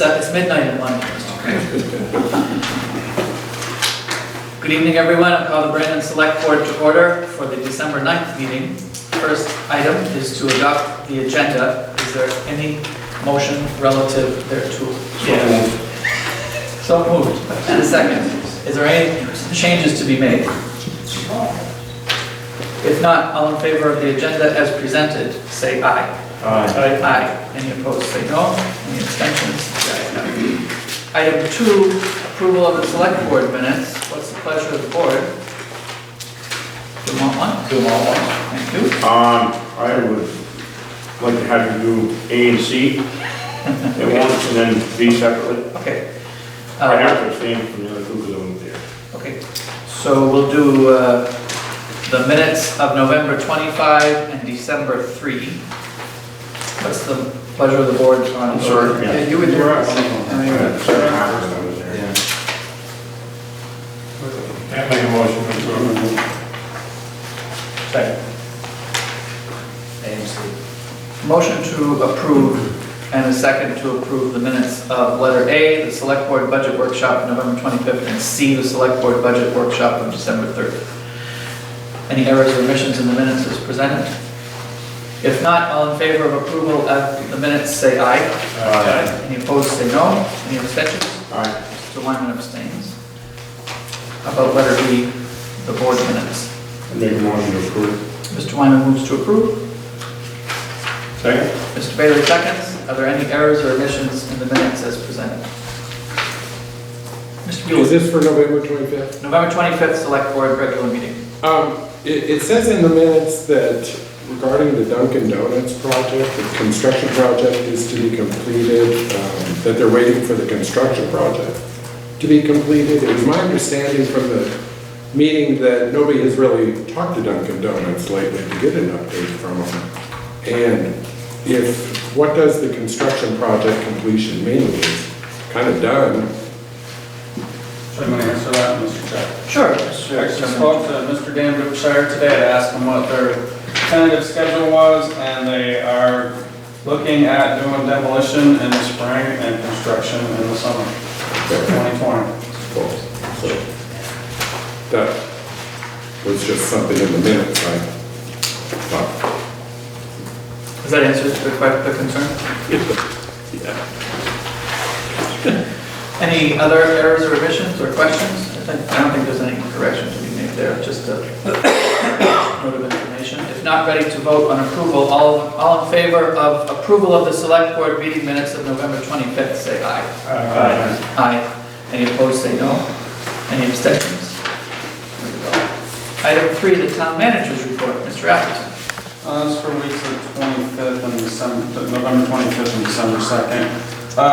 It's midnight in London. Good evening, everyone. I'll call the Brandon Select Board to order for the December 9th meeting. First item is to adopt the agenda. Is there any motion relative thereto? So moved. And a second. Is there any changes to be made? If not, all in favor of the agenda as presented, say aye. Aye. Aye. Any opposed, say no. Any abstentions? Item 2, approval of the select board minutes. What's the pleasure of the board? Do you want one? Do them all at Thank you. I would like to have you do A and C at once and then B separately. Okay. I have to abstain from the other two because I wasn't there. Okay. So we'll do the minutes of November 25 and December 3. What's the pleasure of the board on? Sorry. Yeah, you would do it. Certain hours I was there. Yeah. Can't make a motion to approve. Second. Motion to approve and a second to approve the minutes of letter A, the select board budget workshop November 25th, and C, the select board budget workshop of December 3rd. Any errors or omissions in the minutes as presented? If not, all in favor of approval of the minutes, say aye. Aye. Any opposed, say no. Any abstentions? Aye. Mr. Wyman abstains. How about letter B, the board minutes? I make a motion to approve. Mr. Wyman moves to approve. Second? Mr. Bailey seconds. Are there any errors or omissions in the minutes as presented? Mr. Buell. Is this for November 25th? November 25th, select board regular meeting. It says in the minutes that regarding the Dunkin' Donuts project, the construction project is to be completed, that they're waiting for the construction project to be completed. It was my understanding from the meeting that nobody has really talked to Dunkin' Donuts lately to get an update from them. And what does the construction project completion mean? It's kind of done. Should I answer that, Mr. Chair? Sure. I actually spoke to Mr. Dan Brookshire today to ask him what their tentative schedule was, and they are looking at doing demolition in the spring and construction in the summer, 2020. So that was just something in the minutes, I thought. Does that answer the concern? Yeah. Any other errors or omissions or questions? I don't think there's any correction to be made there, just a note of information. If not ready to vote on approval, all in favor of approval of the select board meeting minutes of November 25th, say aye. Aye. Aye. Any opposed, say no. Any abstentions? There we go. Item 3, the town manager's report. Mr. Appleton. That's for weeks of 25th and December, November 25th and December 2nd.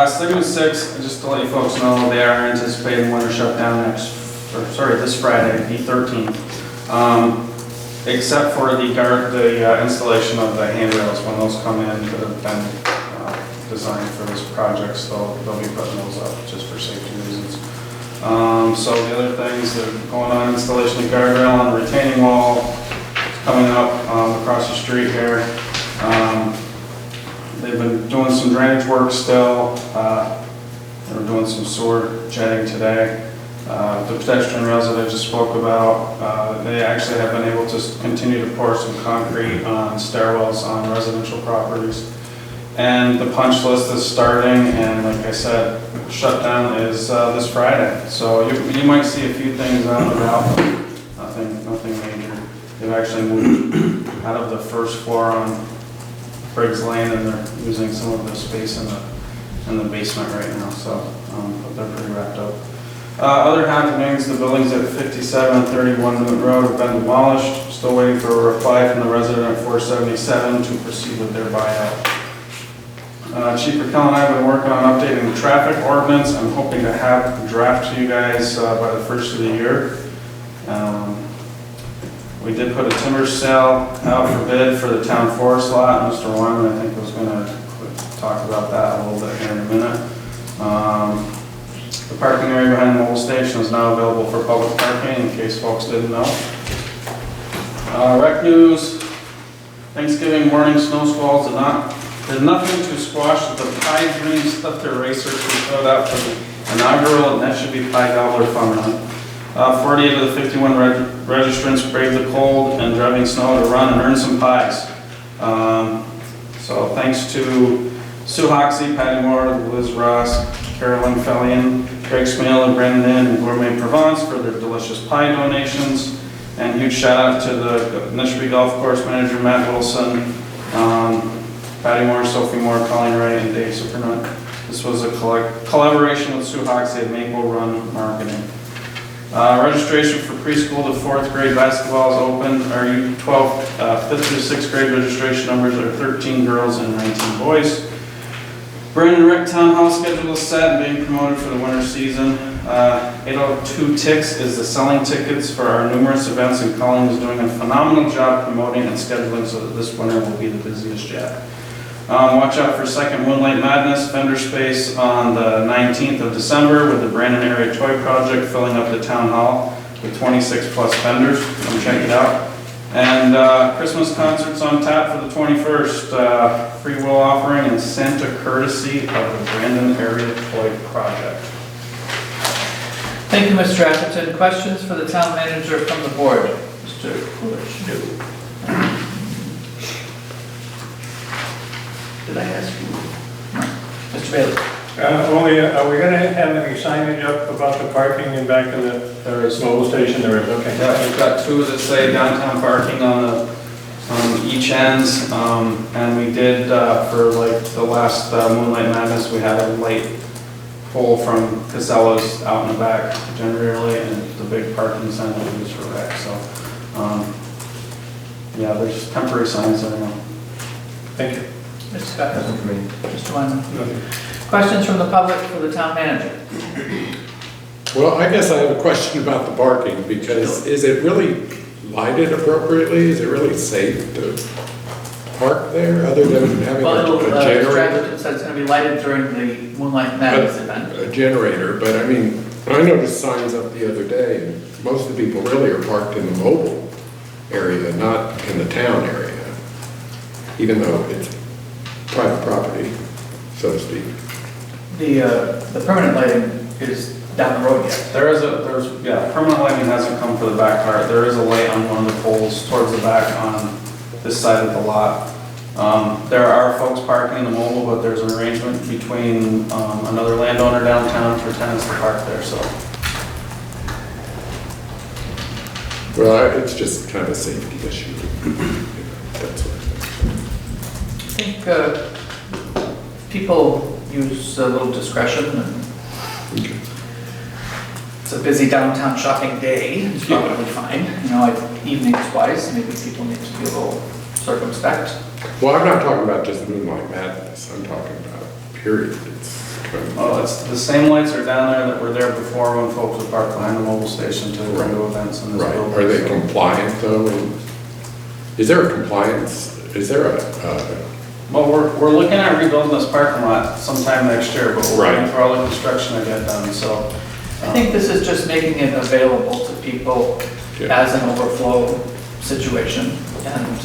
Segment 6, just to let you folks know, they are anticipating winter shutdown this Friday, the 13th. Except for the installation of the handrails, when those come in that have been designed for this project, so they'll be putting those up just for safety reasons. So the other things that are going on, installation of guardrail on the retaining wall, coming up across the street here. They've been doing some drainage work still. They were doing some sewer jetting today. The pedestrian rails that I just spoke about, they actually have been able to continue to pour some concrete on stairwells on residential properties. And the punch list is starting, and like I said, shutdown is this Friday. So you might see a few things out and about, but nothing major. They've actually moved out of the first floor on Briggs Lane, and they're using some of the space in the basement right now, so but they're pretty wrapped up. Other happenings, the buildings at 57 and 31 Newton Road have been demolished. Still waiting for a reply from the resident at 477 to proceed with their buyout. Chief Raquel and I have been working on updating the traffic ordinance. I'm hoping to have a draft to you guys by the first of the year. We did put a timber sale out for bid for the town forest lot. Mr. Wyman, I think, was going to talk about that a little bit here in a minute. The parking area behind the mobile station is now available for public parking, in case folks didn't know. Rec news, Thanksgiving morning snow squalls did not There's nothing to squash the Pie Dream Stuffed Eraser we throw out for the inaugural, and that should be Pie Gobbler Fun Run. 48 of the 51 registrants braved the cold and driving snow to run and earn some pies. So thanks to Sue Hoxie, Patty Moore, Liz Ross, Carolyn Fellion, Craig Smale, and Brandon Inn, and Gourmet Provence for their delicious pie donations. And huge shout out to the Nishby Golf Course manager, Matt Wilson, Patty Moore, Sophie Moore, Colleen Ray, and Dave Supernut. This was a collaboration with Sue Hoxie at Maple Run Marketing. Registration for preschool to 4th grade basketball is open. Our U12 5th through 6th grade registration numbers are 13 girls and 19 boys. Brandon Rec Town Hall schedule is set and being promoted for the winter season. 802 Ticks is the selling tickets for our numerous events, and Colleen is doing a phenomenal job promoting and scheduling so that this winter will be the busiest yet. Watch out for second Moonlight Madness vendor space on the 19th of December with the Brandon Area Toy Project filling up the town hall with 26 plus vendors. Come check it out. And Christmas concerts on tap for the 21st. Free will offering and Santa courtesy of the Brandon Area Toy Project. Thank you, Mr. Atherton. Questions for the town manager from the board? Mr. Coolidge? Did I ask you? No. Mr. Bailey? Are we going to have any signage up about the parking and back in the mobile station? There is, okay. Yeah, we've got two that say downtown parking on each ends, and we did for like the last Moonlight Madness, we had a light pole from Casella's out in the back generally, and the big parking sign that we use for rec. So, yeah, there's temporary signs there now. Thank you. Mr. Scott? Mr. Wyman? Questions from the public for the town manager? Well, I guess I have a question about the parking, because is it really lighted appropriately? Is it really safe to park there, other than having Well, a Mr. generator? Atherton said it's going to be lighted during the Moonlight Madness event. A generator, but I mean, I noticed signs up the other day, and most of the people really are parked in the mobile area, not in the town area, even though it's private property, so to speak. The permanent lighting is down the road yet. Permanent lighting hasn't come for the back part. There is a light on one of the poles towards the back on this side of the lot. There are folks parking in the mobile, but there's an arrangement between another landowner downtown for tenants to park there, so. Well, it's just kind of a safety issue. That's what I think people use a little discretion, and it's a busy downtown shopping day, it's probably fine. You know, like evenings wise, maybe people need to be a little circumspect. Well, I'm not talking about just Moonlight Madness, I'm talking about period. It's kind of. Well, it's, the same lights are down there that were there before when folks would park behind the mobile station to run to events in this Right, building. are they so. compliant though? Is there a compliance, is there a, Well, we're looking at rebuilding this parking lot sometime next year, but we're waiting Right. for all the construction to get done, so. I think this is just making it available to people Yeah. as an overflow situation. And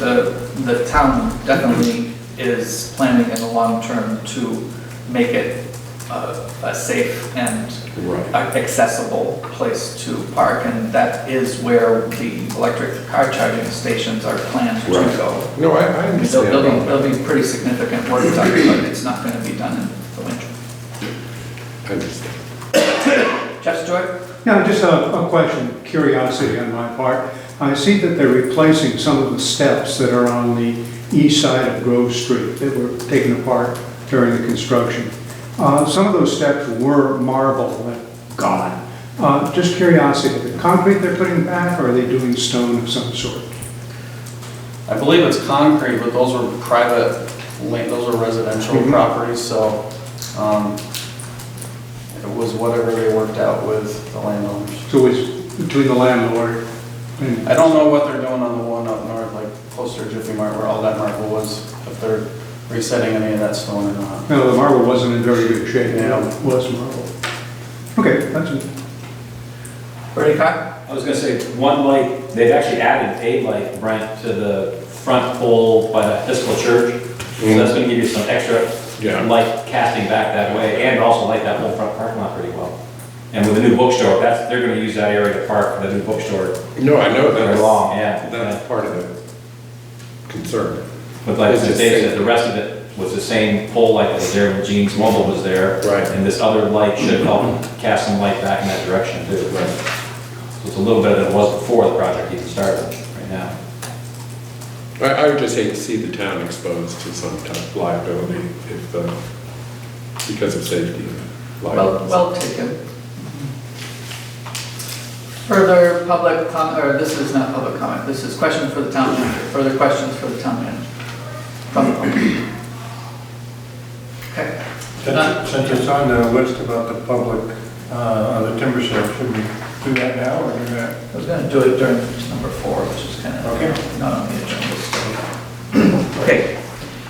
the town definitely is planning in the long term to make it a safe and right, accessible place to park. And that is where the electric car charging stations are planned to Right. go. no, I understand. all that. There'll be pretty significant work done, but it's not going to be done in the winter. I understand. Jeff Stewart? Now, just a question, curiosity on my part. I see that they're replacing some of the steps that are on the east side of Grove Street that were taken apart during the construction. Some of those steps were marble, but gone. Just curiosity, the concrete they're putting back, or are they doing stone of some sort? I believe it's concrete, but those were private, those are residential properties, so, it was whatever they worked out with the landowners. So it's between the landlord and... I don't know what they're doing on the one up north, like closer to Jiffy Mart where all that marble was, if they're resetting any of that stone or not. No, the marble wasn't in very good shape. Yeah. It was marble. Okay, that's it. Bernie Carr? I was gonna say, one light, they've actually added a light, Brent, to the front pole by the Episcopal Church. So that's gonna give you some extra Yeah. light casting back that way, and also light that whole front parking lot pretty well. And with the new bookstore, they're gonna use that area to park for the new bookstore No, I know very that's, long, yeah. that's part of the concern. But like It's I just said, safety. the rest of it was the same pole light that was there when Gene's Mobile was there. Right. And this other light should help cast some light back in that direction too. Right. So it's a little better than it was before the project even started, right now. I would just hate to see the town exposed to some type of liability if, because of safety. Well taken. Further public comment, or this is not public comment, this is question for the town manager. Further questions for the town manager? From the public? Okay. Since it's on the list about the public, on the timber sale, should we do that now or do that? I was gonna do it during number 4, which is kind of Okay. not on the agenda still. Okay.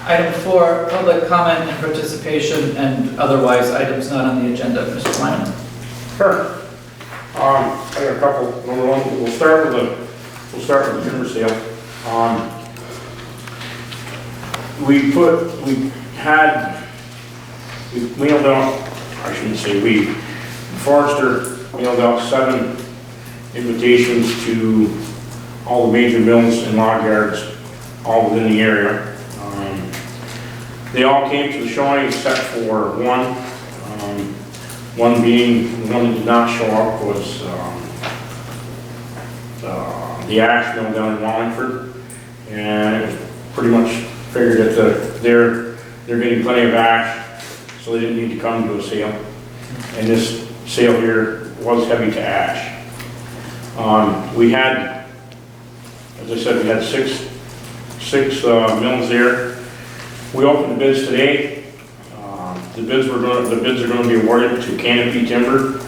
Item 4, public comment and participation and otherwise items not on the agenda. Mr. Lyman. Sure. I got a couple. Number one, we'll start with the timber sale. We mailed out, I shouldn't say Forrester mailed out 7 invitations to all the major mills and log yards, all within the area. They all came to the showing except for one. One being, the one that did not show up was the ash mill down in Wallingford. And it was pretty much figured that they're getting plenty of ash, so they didn't need to come to a sale. And this sale here was heavy to ash. We had, as I said, we had six mills there. We opened the bids today. The bids are going to be awarded to Canopy Timber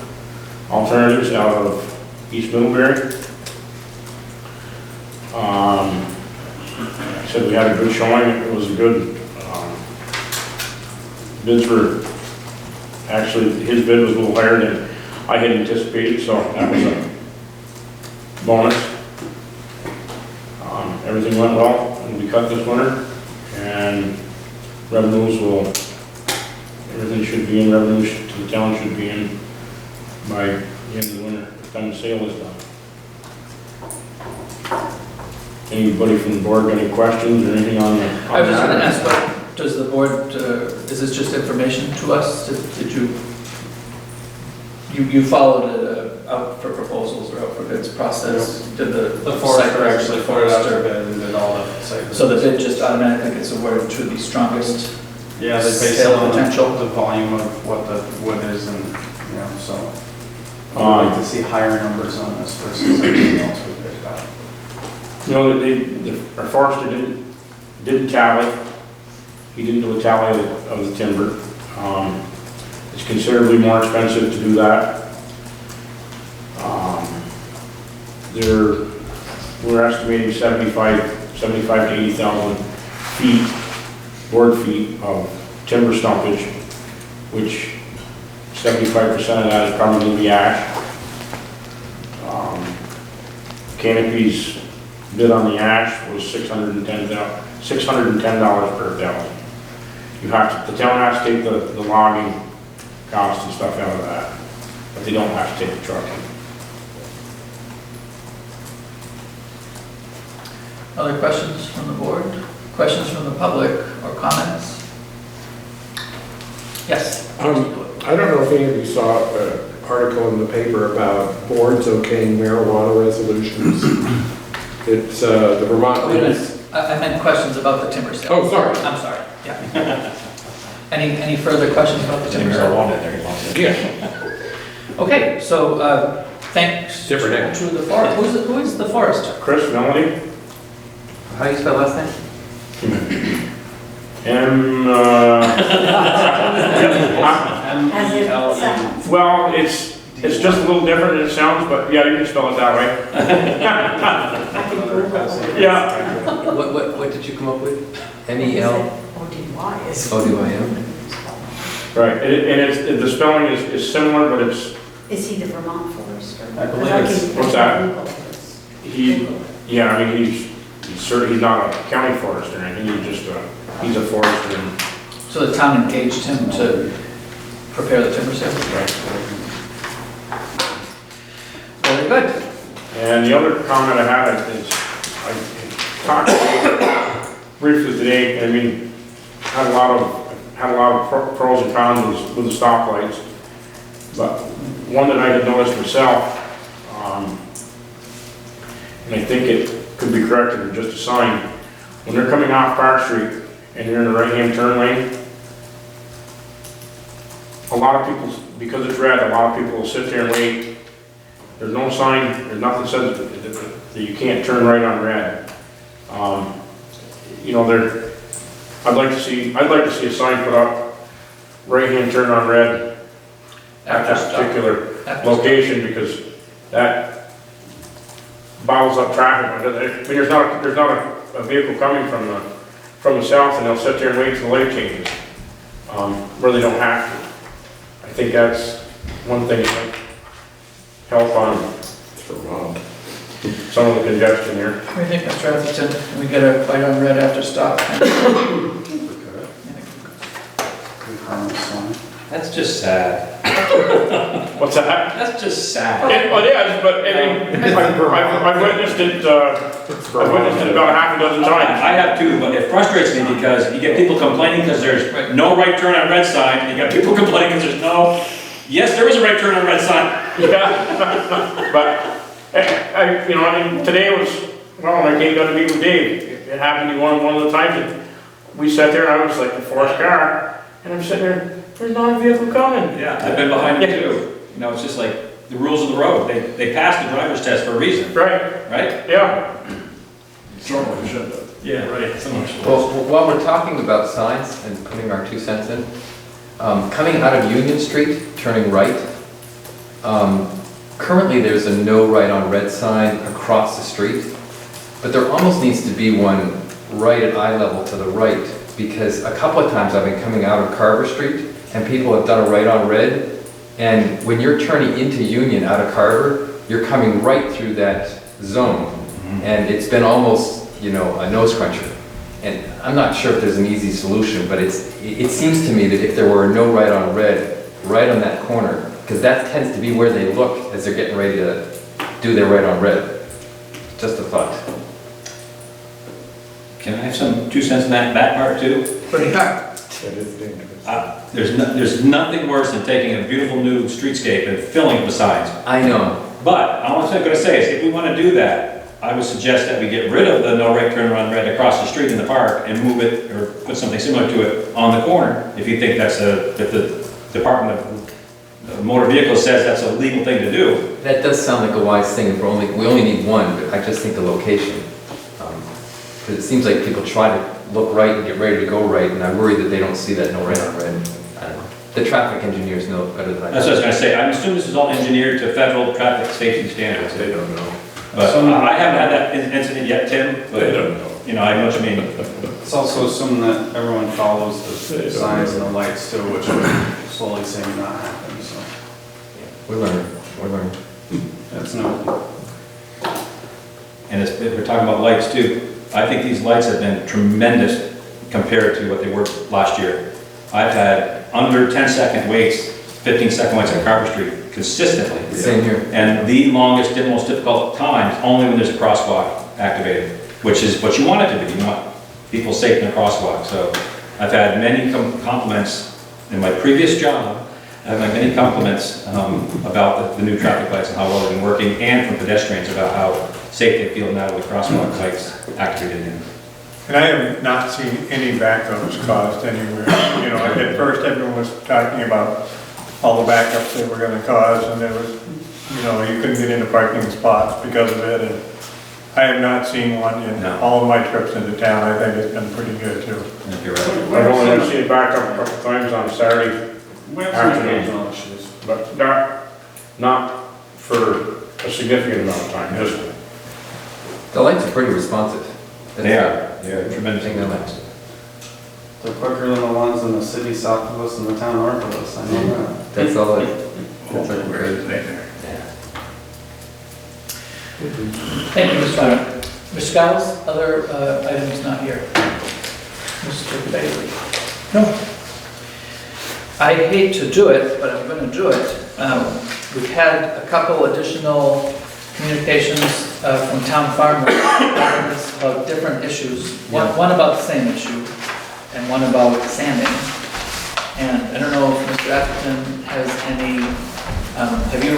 Alternatives out of East Middlebury. I said we had a good showing. It was a good. Bids were actually, his bid was a little higher than I had anticipated, so that was a bonus. Everything went well, and we cut this winter, and revenues will. Everything should be in, revenues to the town should be in by the end of the winter, by the time the sale is done. Anybody from the board got any questions or anything on the? I was just going to ask, what does the board, is this just information to us? Did you followed it out for proposals or out for bids process? Did The forester actually put it out to bid and did all the site. So the bid just automatically gets awarded to the strongest? Yeah, they base it Sale on potential. the volume of what the wood is and, you know, so. I'd like to see higher numbers on this versus everything else we picked out. You know, our forester didn't tally. He didn't do a tally of the timber. It's considerably more expensive to do that. We're estimating 75 to 80,000 feet, board feet of timber stumpage, which 75% of that is probably going to be ash. Canopy's bid on the ash was $610 per thousand. The town has to take the logging costs and stuff out of that, but they don't have to take the trucking. Other questions from the board? Questions from the public or comments? Yes? I don't know if any of you saw an article in the paper about boards okaying marijuana resolutions. It's the Vermont. Oh, wait a minute. I meant questions about the timber sale. Oh, sorry. I'm sorry, yeah. Any further questions about the timber sale? Marijuana in there, he wants it. Yeah. Okay, so thanks Different name. to the forest. Who is the forester? Chris, Melody? How do you spell last name? As it sounds. Well, it's just a little different than it sounds, but yeah, you can spell it that way. I could Google it. Yeah. What did you come up with? M-E-L? O-D-Y is. O-D-Y-M? Right, and the spelling is similar, but it's, Is he the Vermont forester? I believe it's- what's that? Google this. yeah, I mean, he's not a county forester or anything, he's just He's a forester and So the town engaged him to prepare the timber sale? Very good. And the other comment I had is, I talked to briefly today, I mean, had a lot of pros and cons with the stoplights. But one that I had noticed myself, and I think it could be corrected or just a sign, when they're coming off Park Street and you're in the right-hand turn lane, a lot of people, because it's red, a lot of people will sit there and wait. There's no sign, there's nothing says that you can't turn right on red. You know, I'd like to see a sign put up, right-hand turn on red at that particular location, because that bottles up traffic. I mean, there's not a vehicle coming from the south, and they'll sit there and wait till the light changes, where they don't have to. I think that's one thing that might help on some of the congestion here. What do you think, Mr. Atherton? Can we get a light on red after stop? That's just sad. What's that? That's just sad. Well, yeah, but I mean, I've witnessed it, about half a dozen times. I have too, but it frustrates me because you get people complaining because there's no right turn on red sign, and you got people complaining because there's no, yes, there is a right turn on red sign. Yeah, but, you know, I mean, today was, well, I came down to meet with Dave. It happened to be one of the times that we sat there, and I was like the fourth car, and I'm sitting there, there's not a vehicle coming. Yeah, I've been behind it too. You know, it's just like the rules of the road. They passed the driver's test for a reason, Right, right? yeah. Yeah, right. Someone should. Well, while we're talking about signs and putting our 2 cents in, coming out of Union Street, turning right, currently there's a no right on red sign across the street, but there almost needs to be one right at eye level to the right, because a couple of times I've been coming out of Carver Street and people have done a right on red, and when you're turning into Union out of Carver, you're coming right through that zone, and it's been almost, you know, a nose cruncher. And I'm not sure if there's an easy solution, but it seems to me that if there were a no right on red, right on that corner, because that tends to be where they look as they're getting ready to do their right on red. Just a thought. Can I have some 2 cents in that part too? What do you got? That is dangerous. There's nothing worse than taking a beautiful new streetscape and filling it with signs. I know. But all I'm going to say is, if we want to do that, I would suggest that we get rid of the no right turn on red across the street in the park and move it, or put something similar to it on the corner, if you think that's if the Department of Motor Vehicles says that's a legal thing to do. That does sound like a wise thing, if we only need one, but I just think the location. Because it seems like people try to look right and get ready to go right, and I worry that they don't see that no right on red. I don't know. The traffic engineers know better than I do. That's what I was going to say. I'm assuming this is all engineered to federal traffic safety standards. They don't know. But I haven't had that incident yet, Tim, but, They don't know. you know, I know what you mean. It's also assumed that everyone follows the signs and the lights too, which we're slowly seeing not happen, so We learn. that's no. And if we're talking about lights too, I think these lights have been tremendous compared to what they were last year. I've had under 10-second waits, 15-second waits on Carver Street consistently. Same here. And the longest and most difficult times only when there's a crosswalk activated, which is what you want it to be. You want people safe in a crosswalk. So I've had many compliments in my previous job. I've had many compliments about the new traffic lights and how well they've been working, and from pedestrians about how safe they feel now with crosswalk lights activated in. And I have not seen any backups caused anywhere. You know, at first everyone was talking about all the backups they were gonna cause, and there was, you know, you couldn't get into parking spots because of it, and I have not seen one in No. all of my trips into town. I think it's been pretty good too. I think you're right. I've only ever seen it back up a couple times on Saturday, We have some occasional issues. but not for a significant amount of time, just The lights are pretty responsive. They are tremendous. Thing that lights. They're quicker than the ones in the city south of us and the town north of us, I know that. That's all that's great. Thank you, Mr. Finer. Mr. Skiles, other items not here. Mr. Bailey? No. I hate to do it, but I'm going to do it. We've had a couple additional communications from town farmers about different issues. One about the same issue and one about sanding. And I don't know if Mr. Atherton has any, have you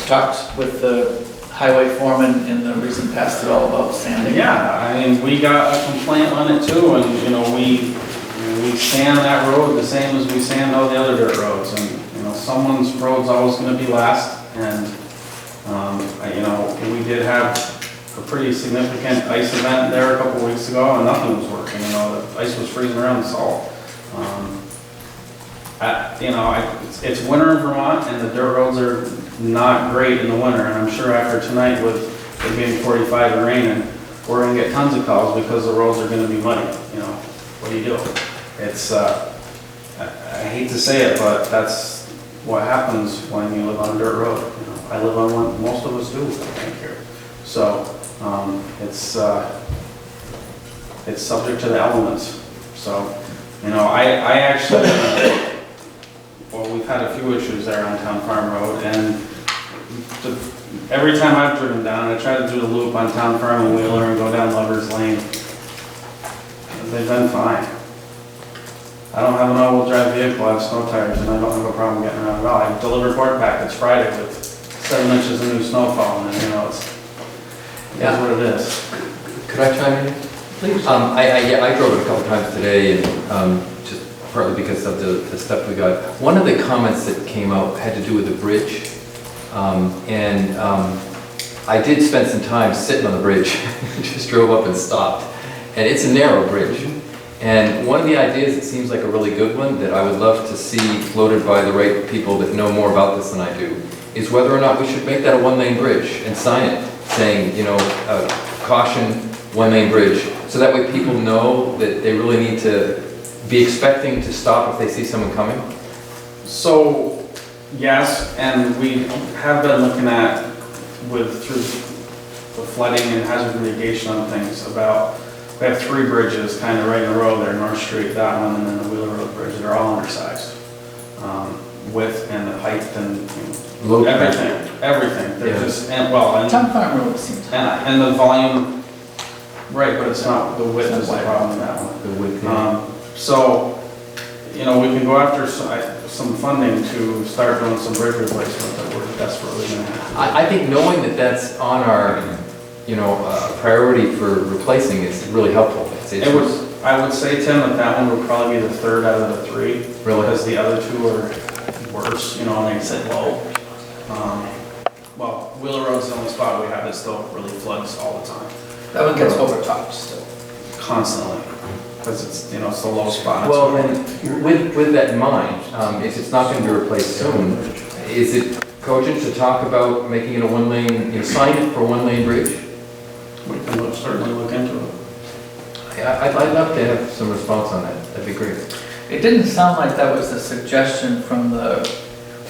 talked with the highway foreman in the recent past at all about sanding? Yeah, I mean, we got a complaint on it too, and, you know, we sand that road the same as we sand all the other dirt roads, and, you know, someone's road's always gonna be last, and, you know, we did have a pretty significant ice event there a couple weeks ago, and nothing was working, you know, the ice was freezing around the salt. You know, it's winter in Vermont, and the dirt roads are not great in the winter, and I'm sure after tonight with it being 45 and raining, we're gonna get tons of calls because the roads are gonna be muddy, you know, what do you do? It's, I hate to say it, but that's what happens when you live on a dirt road. You know, I live on one, most of us do, I think here. So, it's subject to the elements. So, you know, I actually, well, we've had a few issues there on Town Farm Road, and every time I've driven down, I try to do the loop on Town Farm and Wheeler and go down Lover's Lane. They've been fine. I don't have an all-wheel drive vehicle, I have snow tires, and I don't have a problem getting around at all. I delivered board packets Friday with 7 inches of new snow falling, and you know, it's what it is. Could I chime in? Please. I drove it a couple times today, and just partly because of the stuff we got. One of the comments that came out had to do with the bridge. I did spend some time sitting on the bridge, just drove up and stopped. And it's a narrow bridge. And one of the ideas that seems like a really good one that I would love to see floated by the right people that know more about this than I do is whether or not we should make that a one-lane bridge and sign it saying, you know, caution, one-lane bridge. So that way people know that they really need to be expecting to stop if they see someone coming. So, yes, and we have been looking at through the flooding and hazard mitigation on things about, we have 3 bridges kind of right in a row there, North Street, that one, and then the Wheeler Road Bridge. They're all undersized. Width and the height and, you know, everything. They're just, and Town Farm Road seems high. and the volume, right, but it's not, the width is the problem in that one. The width, yeah. So, you know, we can go after some funding to start doing some bridge replacement that we're desperately going to have. I think knowing that that's on our, you know, priority for replacing is really helpful. I would say, Tim, that one would probably be the 3rd out of the 3. Really? Because the other 2 are worse, you know, and they sit low. Well, Wheeler Road's the only spot we have that still really floods all the time. That one gets overtopped still. Constantly. Because it's, you know, it's the low spot. Well, then, with that in mind, if it's not going to be replaced soon, is it cogent to talk about making it a one-lane, you know, sign it for a one-lane bridge? We can certainly look into it. I'd love to have some response on that. That'd be great. It didn't sound like that was a suggestion from the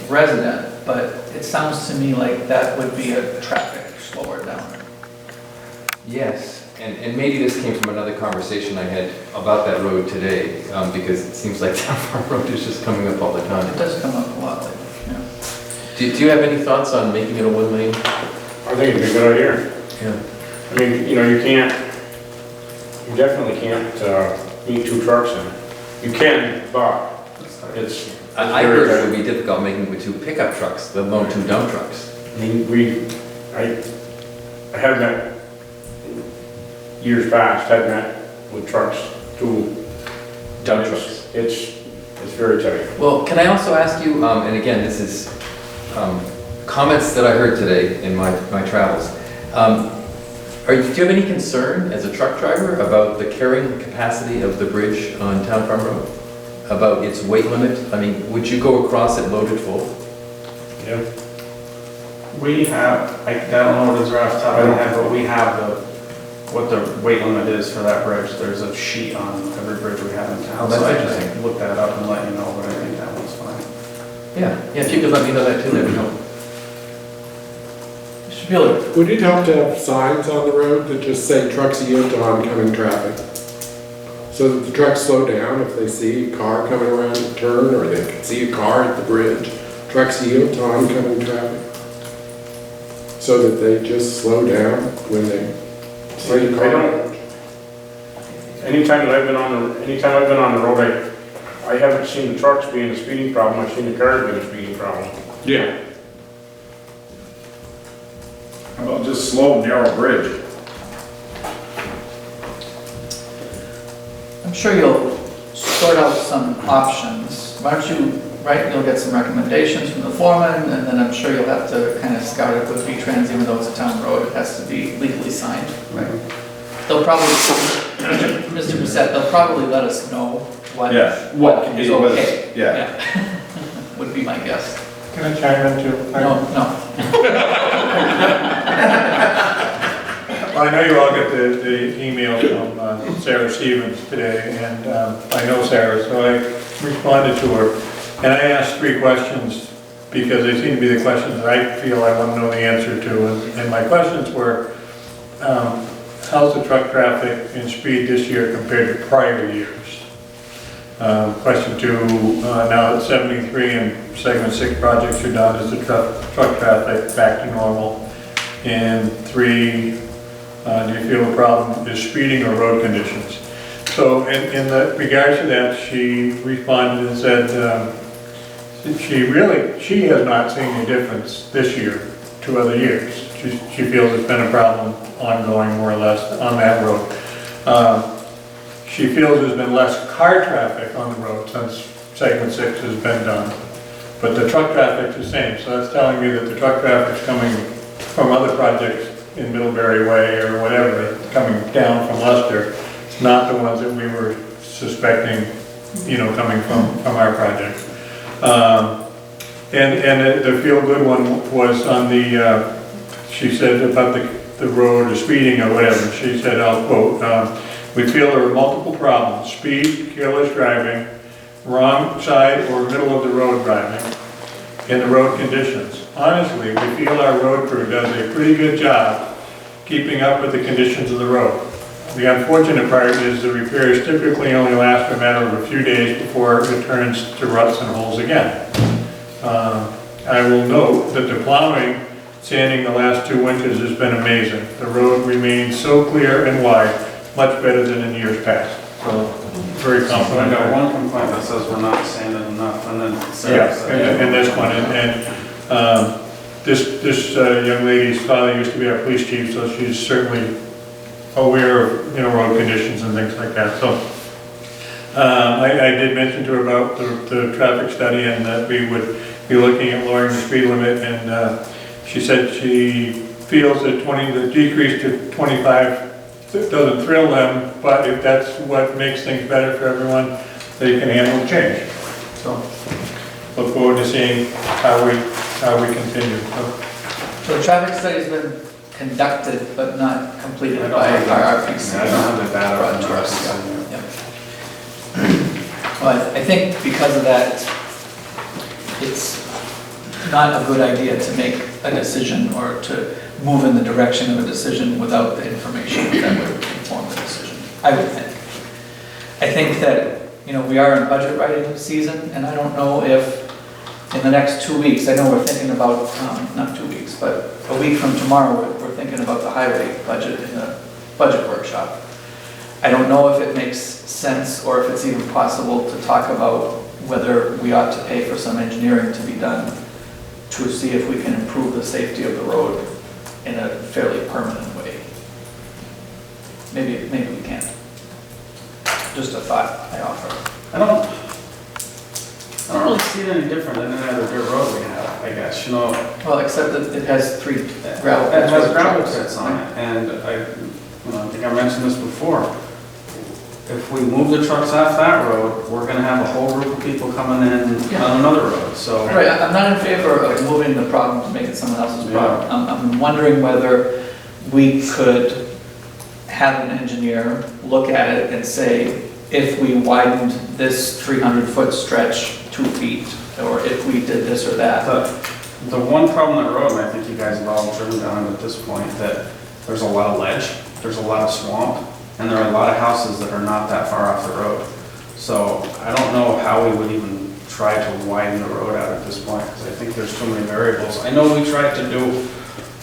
resident, but it sounds to me like that would be a traffic slower down. Yes, and maybe this came from another conversation I had about that road today, because it seems like Town Farm Road is just coming up all the time. It does come up a lot lately, yeah. Do you have any thoughts on making it a one-lane? I think it'd be a good idea. Yeah. I mean, you know, you definitely can't meet 2 trucks in it. You can, but it's. I heard it would be difficult making it with 2 pickup trucks, let alone 2 dump trucks. I mean, I have met, years past, I've met with trucks, 2 dump trucks. It's very tight. Well, can I also ask you, and again, this is comments that I heard today in my travels. Do you have any concern as a truck driver about the carrying capacity of the bridge on Town Farm Road? About its weight limit? I mean, would you go across it loaded full? Yeah. We have, I don't know what it is right off the top of my head, but we have what the weight limit is for that bridge. There's a sheet on every bridge we have in town. Oh, that's so interesting. I can look that up and let you know, but I think that one's fine. Yeah, if you could let me know that too, that'd be helpful. Mr. Bueller? Would it help to have signs on the road that just say trucks yield to oncoming traffic? so that the trucks slow down if they see a car coming around the turn, or they can see a car at the bridge. Trucks yield to oncoming traffic. So that they just slow down when they see a I car. don't- Anytime I've been on the road, I haven't seen the trucks being a speeding problem, I've seen the cars being a speeding problem. Yeah. How about just slow, narrow bridge? I'm sure you'll sort out some options. Why don't you, right, you'll get some recommendations from the foreman, and then I'm sure you'll have to kind of scout it with V-Trans, even though it's a town road, it has to be legally signed. Right. They'll probably, Mr. Bissett, they'll probably let us know what is okay. Yeah. Would be my guess. Can I chime in too? No. I know you all got the email from Sarah Stevens today, and I know Sarah, so I responded to her. And I asked 3 questions, because they seem to be the questions that I feel I want to know the answer to. And my questions were, how's the truck traffic and speed this year compared to prior years? Question 2, now that 73 and segment 6 projects are done, is the truck traffic back to normal? And 3, do you feel the problem is speeding or road conditions? So in the regards to that, she responded and said she has not seen a difference this year to other years. She feels it's been a problem ongoing more or less on that road. She feels there's been less car traffic on the road since segment 6 has been done, but the truck traffic's the same. So that's telling me that the truck traffic's coming from other projects in Middlebury Way or whatever, coming down from Leicester. It's not the ones that we were suspecting, coming from our project. And the feel-good one was on the, she said about the road or speeding or whatever. She said, I'll quote, we feel there are multiple problems: speed, careless driving, wrong side or middle of the road driving, and the road conditions. Honestly, we feel our road crew does a pretty good job keeping up with the conditions of the road. The unfortunate part is the repairs typically only last a matter of a few days before it turns to ruts and holes again. I will note that the plowing, sanding the last 2 winters has been amazing. The road remains so clear and wide, much better than in years past. So, very I complimentary. got one complaint that says we're not sanding enough, and then Sarah said. Yeah, and this one, this young lady's father used to be our police chief, so she's certainly aware of, road conditions and things like that. So, I did mention to her about the traffic study and that we would be looking at lowering the speed limit, and she said she feels that the decrease to 25 doesn't thrill them, but if that's what makes things better for everyone, they can handle the change. So, look forward to seeing how we continue. So the traffic study's been conducted but not completed by our RPC. I don't have the data Brought on to us, ours. yeah. Well, I think because of that, it's not a good idea to make a decision or to move in the direction of a decision without the information that would inform the decision, I would think. I think that, we are in budget writing season, and I don't know if in the next 2 weeks, I know we're thinking about, not 2 weeks, but a week from tomorrow, we're thinking about the highway budget in the budget workshop. I don't know if it makes sense or if it's even possible to talk about whether we ought to pay for some engineering to be done to see if we can improve the safety of the road in a fairly permanent way. Maybe we can't. Just a thought I offer. I don't really see it any different than any other dirt road we have, I guess, Well, except that it has 3 gravel It pits. has with gravel trucks. pits on it, and I think I mentioned this before. If we move the trucks off that road, we're gonna have a whole group of people coming in Yeah. on another road, so. Right, I'm not in favor of moving the problem to make it someone else's problem. I'm wondering whether we could have an engineer look at it and say, if we widened this 300-foot stretch 2 feet, or if we did this or that. The one problem on that road, and I think you guys have all driven down it at this point, that there's a lot of ledge, there's a lot of swamp, and there are a lot of houses that are not that far off the road. So I don't know how we would even try to widen the road out at this point, because I think there's too many variables. I know we tried to do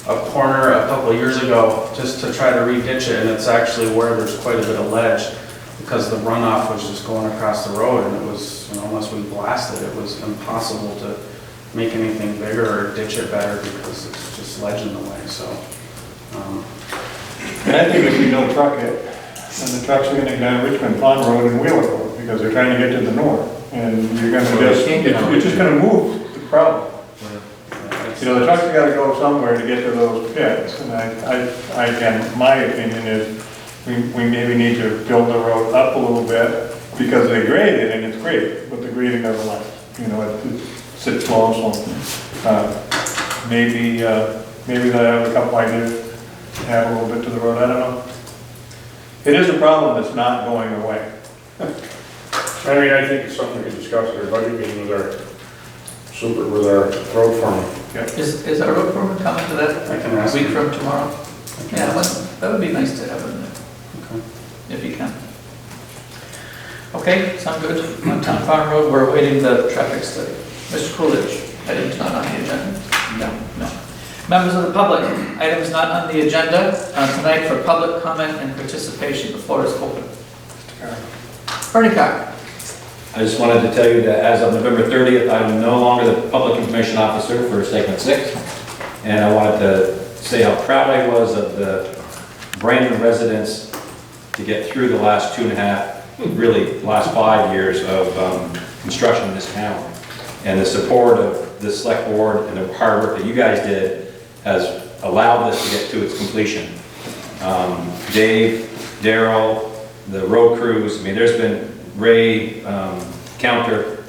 a corner a couple of years ago, just to try to re-ditch it, and it's actually where there's quite a bit of ledge, because the runoff was just going across the road, and it was, you know, unless we blasted, it was impossible to make anything bigger or ditch it better, because it's just ledge in the way, so. And I think if we don't truck it, then the trucks are gonna go down Richmond Pond Road and Wheeler Road, because they're trying to get to the north. And you're gonna just, it's just gonna move the problem. You know, the trucks have gotta go somewhere to get to those pits, and again, my opinion is, we maybe need to build the road up a little bit, because they grade it, and it's great, but the grading doesn't last. You know, it sits low, so, maybe they'll have a couple ideas, add a little bit to the road, I don't know. It is a problem that's not going away. I mean, I think it's something we can discuss at our budget meeting with our road foreman. Is our road foreman coming to that I can ask a week him. from tomorrow? Yeah, that would be nice to have him there, Okay. if he can. Okay, sound good? On Town Farm Road, we're awaiting the traffic study. Mr. Coolidge, items not on the agenda? No. Members of the public, items not on the agenda tonight for public comment and participation. The floor is open. Bernie Carr. I just wanted to tell you that as of November 30th, I'm no longer the public information officer for segment 6. And I wanted to say how proud I was of the Brandon residents to get through the last 2.5, really last 5 years of construction in this town. And the support of the select board and the hard work that you guys did has allowed this to get to its completion. Dave, Daryl, the road crews, I mean, there's been Ray, Counter.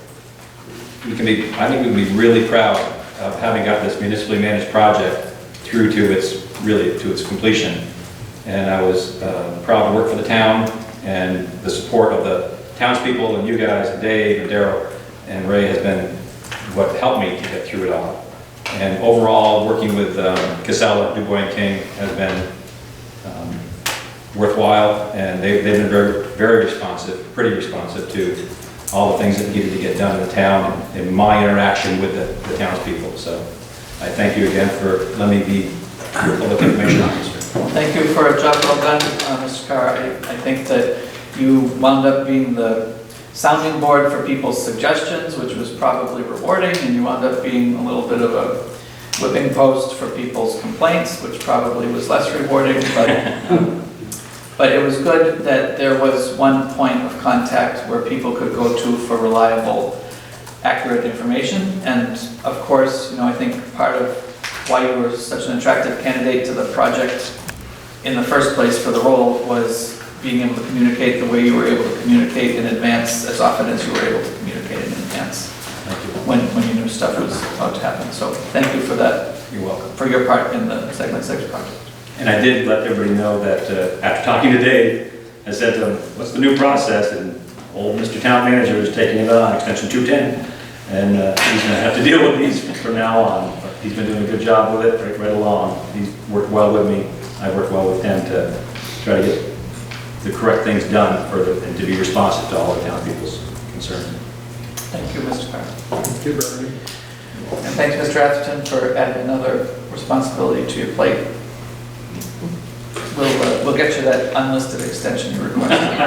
I think we can be really proud of having got this municipally managed project through to its completion. And I was proud to work for the town, and the support of the townspeople and you guys, and Dave and Daryl and Ray has been what helped me to get through it all. And overall, working with Casella, Du Bois and King has been worthwhile, and they've been very, very responsive, pretty responsive to all the things that needed to get done in the town and my interaction with the townspeople. So I thank you again for letting me be your public information officer. Thank you for a job well done, Mr. Carr. I think that you wound up being the sounding board for people's suggestions, which was probably rewarding, and you wound up being a little bit of a whipping post for people's complaints, which probably was less rewarding, but it was good that there was one point of contact where people could go to for reliable, accurate information. And of course, you know, I think part of why you were such an attractive candidate to the project in the first place for the role was being able to communicate the way you were able to communicate in advance, as often as you were able to communicate in advance when you knew stuff was about to happen. So thank you for that. You're welcome. For your part in the Segment 6 project. And I did let everybody know that after talking to Dave, I said to him, what's the new process? And old Mr. Town Manager is taking it on, extension 210. And he's going to have to deal with these from now on. But he's been doing a good job with it right along. He's worked well with me. I worked well with him to try to get the correct things done and to be responsive to all the town people's concerns. Thank you, Mr. Carr. Thank you, Bernie. And thanks, Mr. Atherton, for adding another responsibility to your plate. We'll get you that unlisted extension you requested.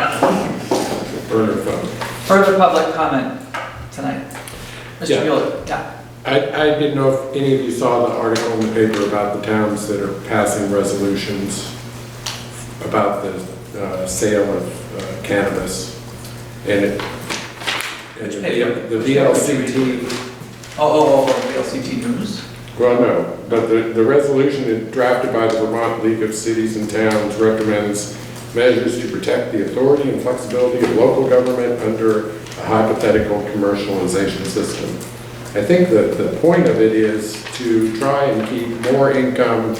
Burner phone. Further public comment tonight? Mr. Yeah. Mueller? Yeah. I didn't know if any of you saw the article in the paper about the towns that are passing resolutions about the sale of cannabis. And the VLCT, VLCT News? well, no, but the resolution is drafted by the Vermont League of Cities and Towns recommends measures to protect the authority and flexibility of local government under a hypothetical commercialization system. I think that the point of it is to try and keep more income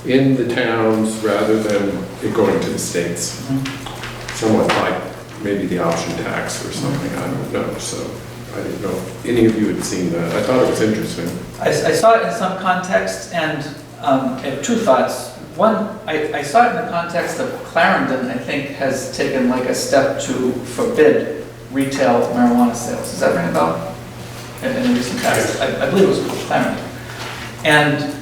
in the towns rather than it going to the states. Somewhat like maybe the option tax or something, I don't know. So I didn't know if any of you had seen that. I thought it was interesting. I saw it in some context, and I have two thoughts. I saw it in the context of Clarendon, I think, has taken like a step to forbid retail marijuana sales. Does that ring a bell? In recent past, I believe it was called Clarendon. And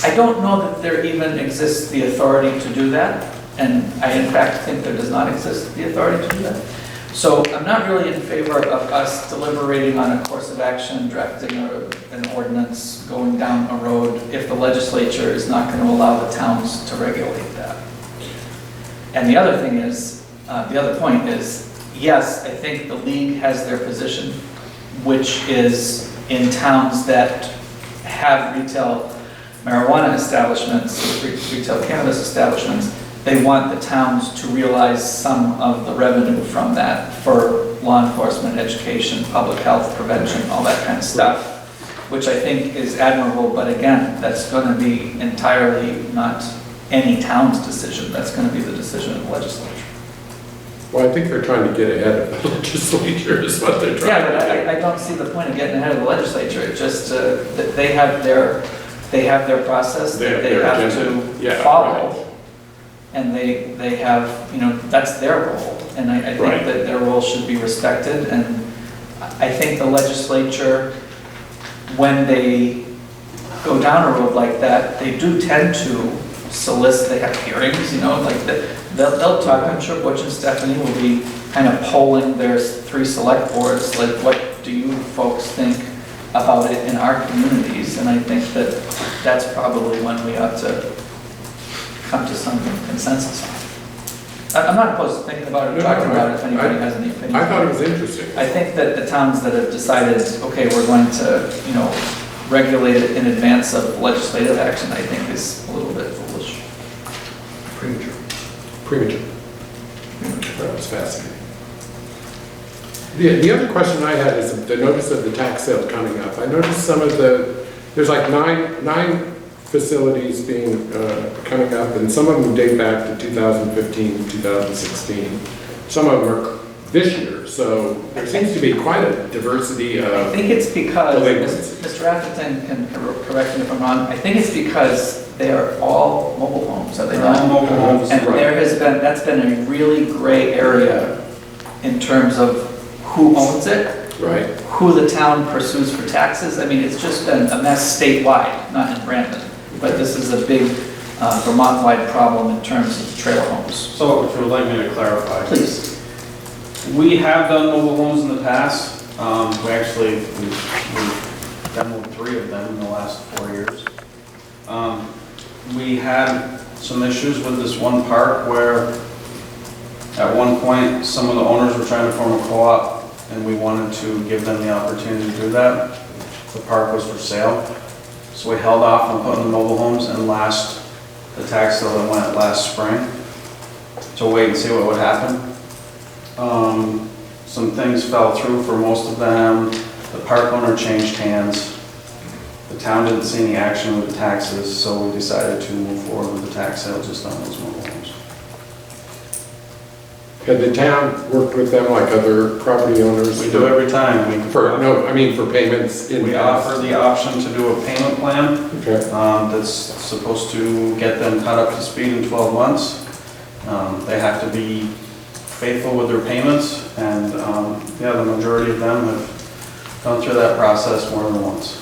I don't know that there even exists the authority to do that. And I in fact think there does not exist the authority to do that. So I'm not really in favor of us deliberating on a course of action, drafting an ordinance, going down a road, if the legislature is not going to allow the towns to regulate that. And the other thing is, the other point is, yes, I think the league has their position, which is in towns that have retail marijuana establishments, retail cannabis establishments, they want the towns to realize some of the revenue from that for law enforcement, education, public health, prevention, all that kind of stuff, which I think is admirable, but again, that's going to be entirely not any town's decision. That's going to be the decision of the legislature. Well, I think they're trying to get ahead of the legislature is what they're trying Yeah, to but do. I don't see the point of getting ahead of the legislature. It's just that they have their process that they Their have agenda. to Yeah, follow. right. And they have, that's their role. And I think Right. that their role should be respected. And I think the legislature, when they go down a road like that, they do tend to solicit, they have hearings, they'll talk, I'm sure Butch and Stephanie will be kind of polling their 3 select boards, like what do you folks think about it in our communities? And I think that that's probably when we ought to come to some consensus on. I'm not opposed to thinking about it or talking about it if anybody has any opinions. I thought it was interesting. I think that the towns that have decided, okay, we're going to, regulate it in advance of legislative action, I think is a little bit foolish. Premature. That was fascinating. The other question I had is the notice of the tax sale coming up. I noticed some of there's like nine facilities being, coming up, and some of them date back to 2015, 2016. Some of them are this year, so there seems to be quite a diversity I of, think it's because, Delinquencies. Mr. Atherton can correct me if I'm wrong, I think it's because they are all mobile homes, are they not? Mobile homes. And that's been a really gray area in terms of who owns it, right? who the town pursues for taxes. I mean, it's just been a mess statewide, not in Brandon. But this is a big Vermont-wide problem in terms of trailer homes. So if you would like me to clarify. Please. We have done mobile homes in the past. We've demoed 3 of them in the last 4 years. We had some issues with this one park where at one point, some of the owners were trying to form a co-op and we wanted to give them the opportunity to do that. The park was for sale. So we held off on putting the mobile homes and the tax sale that went last spring to wait and see what would happen. Some things fell through for most of them. The park owner changed hands. The town didn't see any action with the taxes, so we decided to move forward with the tax sale just on those mobile homes. Had the town worked with them like other property owners? We do every time. For payments in. We offer the option to do a payment plan Okay. that's supposed to get them caught up to speed in 12 months. They have to be faithful with their payments, and the majority of them have gone through that process more than once.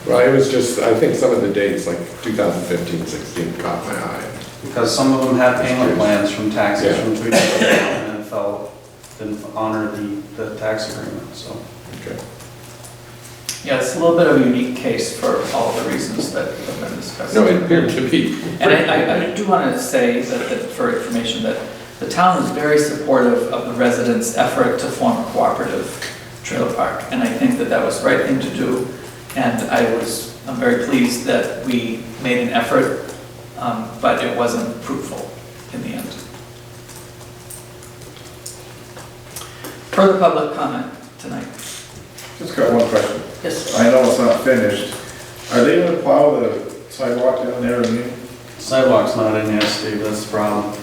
Well, it was just, I think some of the dates, like 2015, 16 caught my eye. Because some of them had payment plans from taxes Yeah. from 2 years ago and didn't honor the tax agreement, so. Okay. Yeah, it's a little bit of a unique case for all the reasons that have been discussed. No, it appeared to be. And I do want to say that for information, that the town is very supportive of the residents' effort to form a cooperative trailer park. And I think that that was the right thing to do. And I'm very pleased that we made an effort, but it wasn't fruitful in the end. Further public comment tonight? Just got one question. Yes. I know it's not finished. Are they gonna plow the sidewalk down there again? Sidewalk's not in yet, Steve, that's the problem.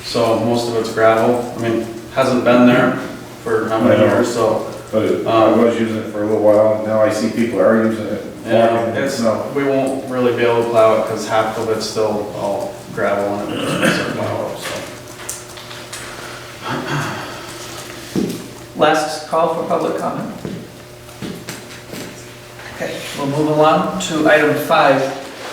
So most of it's gravel. I mean, hasn't been there for how many I know. years, so. But I was using it for a little while, and now I see people are using it. Yeah, it's, we won't really be able to plow it because half of it's still all gravel and it doesn't plow up, so. Last call for public comment. Okay, we'll move along to item 5.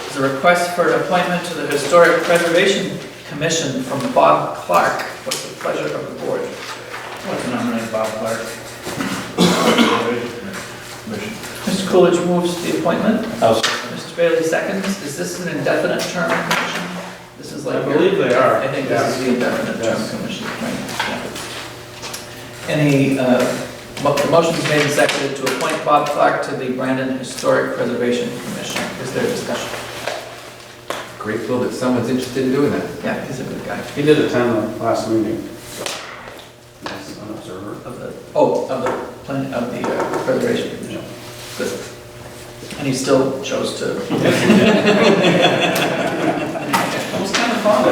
It's a request for an appointment to the Historic Preservation Commission from Bob Clark. What's the pleasure of the board? I'd like to nominate Bob Clark. Mr. Coolidge moves the appointment. I'll Mr. Bailey seconds. Is this an indefinite term commission? This is like. I believe they are. I think this is the indefinite term Yes. commission. Right. Any, the motion is made and seconded to appoint Bob Clark to the Brandon Historic Preservation Commission. Is there discussion? Grateful that someone's interested in doing that. Yeah, he's a good guy. He did attend the last meeting, so. As an observer. Of the Preservation Commission. Good. And he still chose to. It was kind of fun,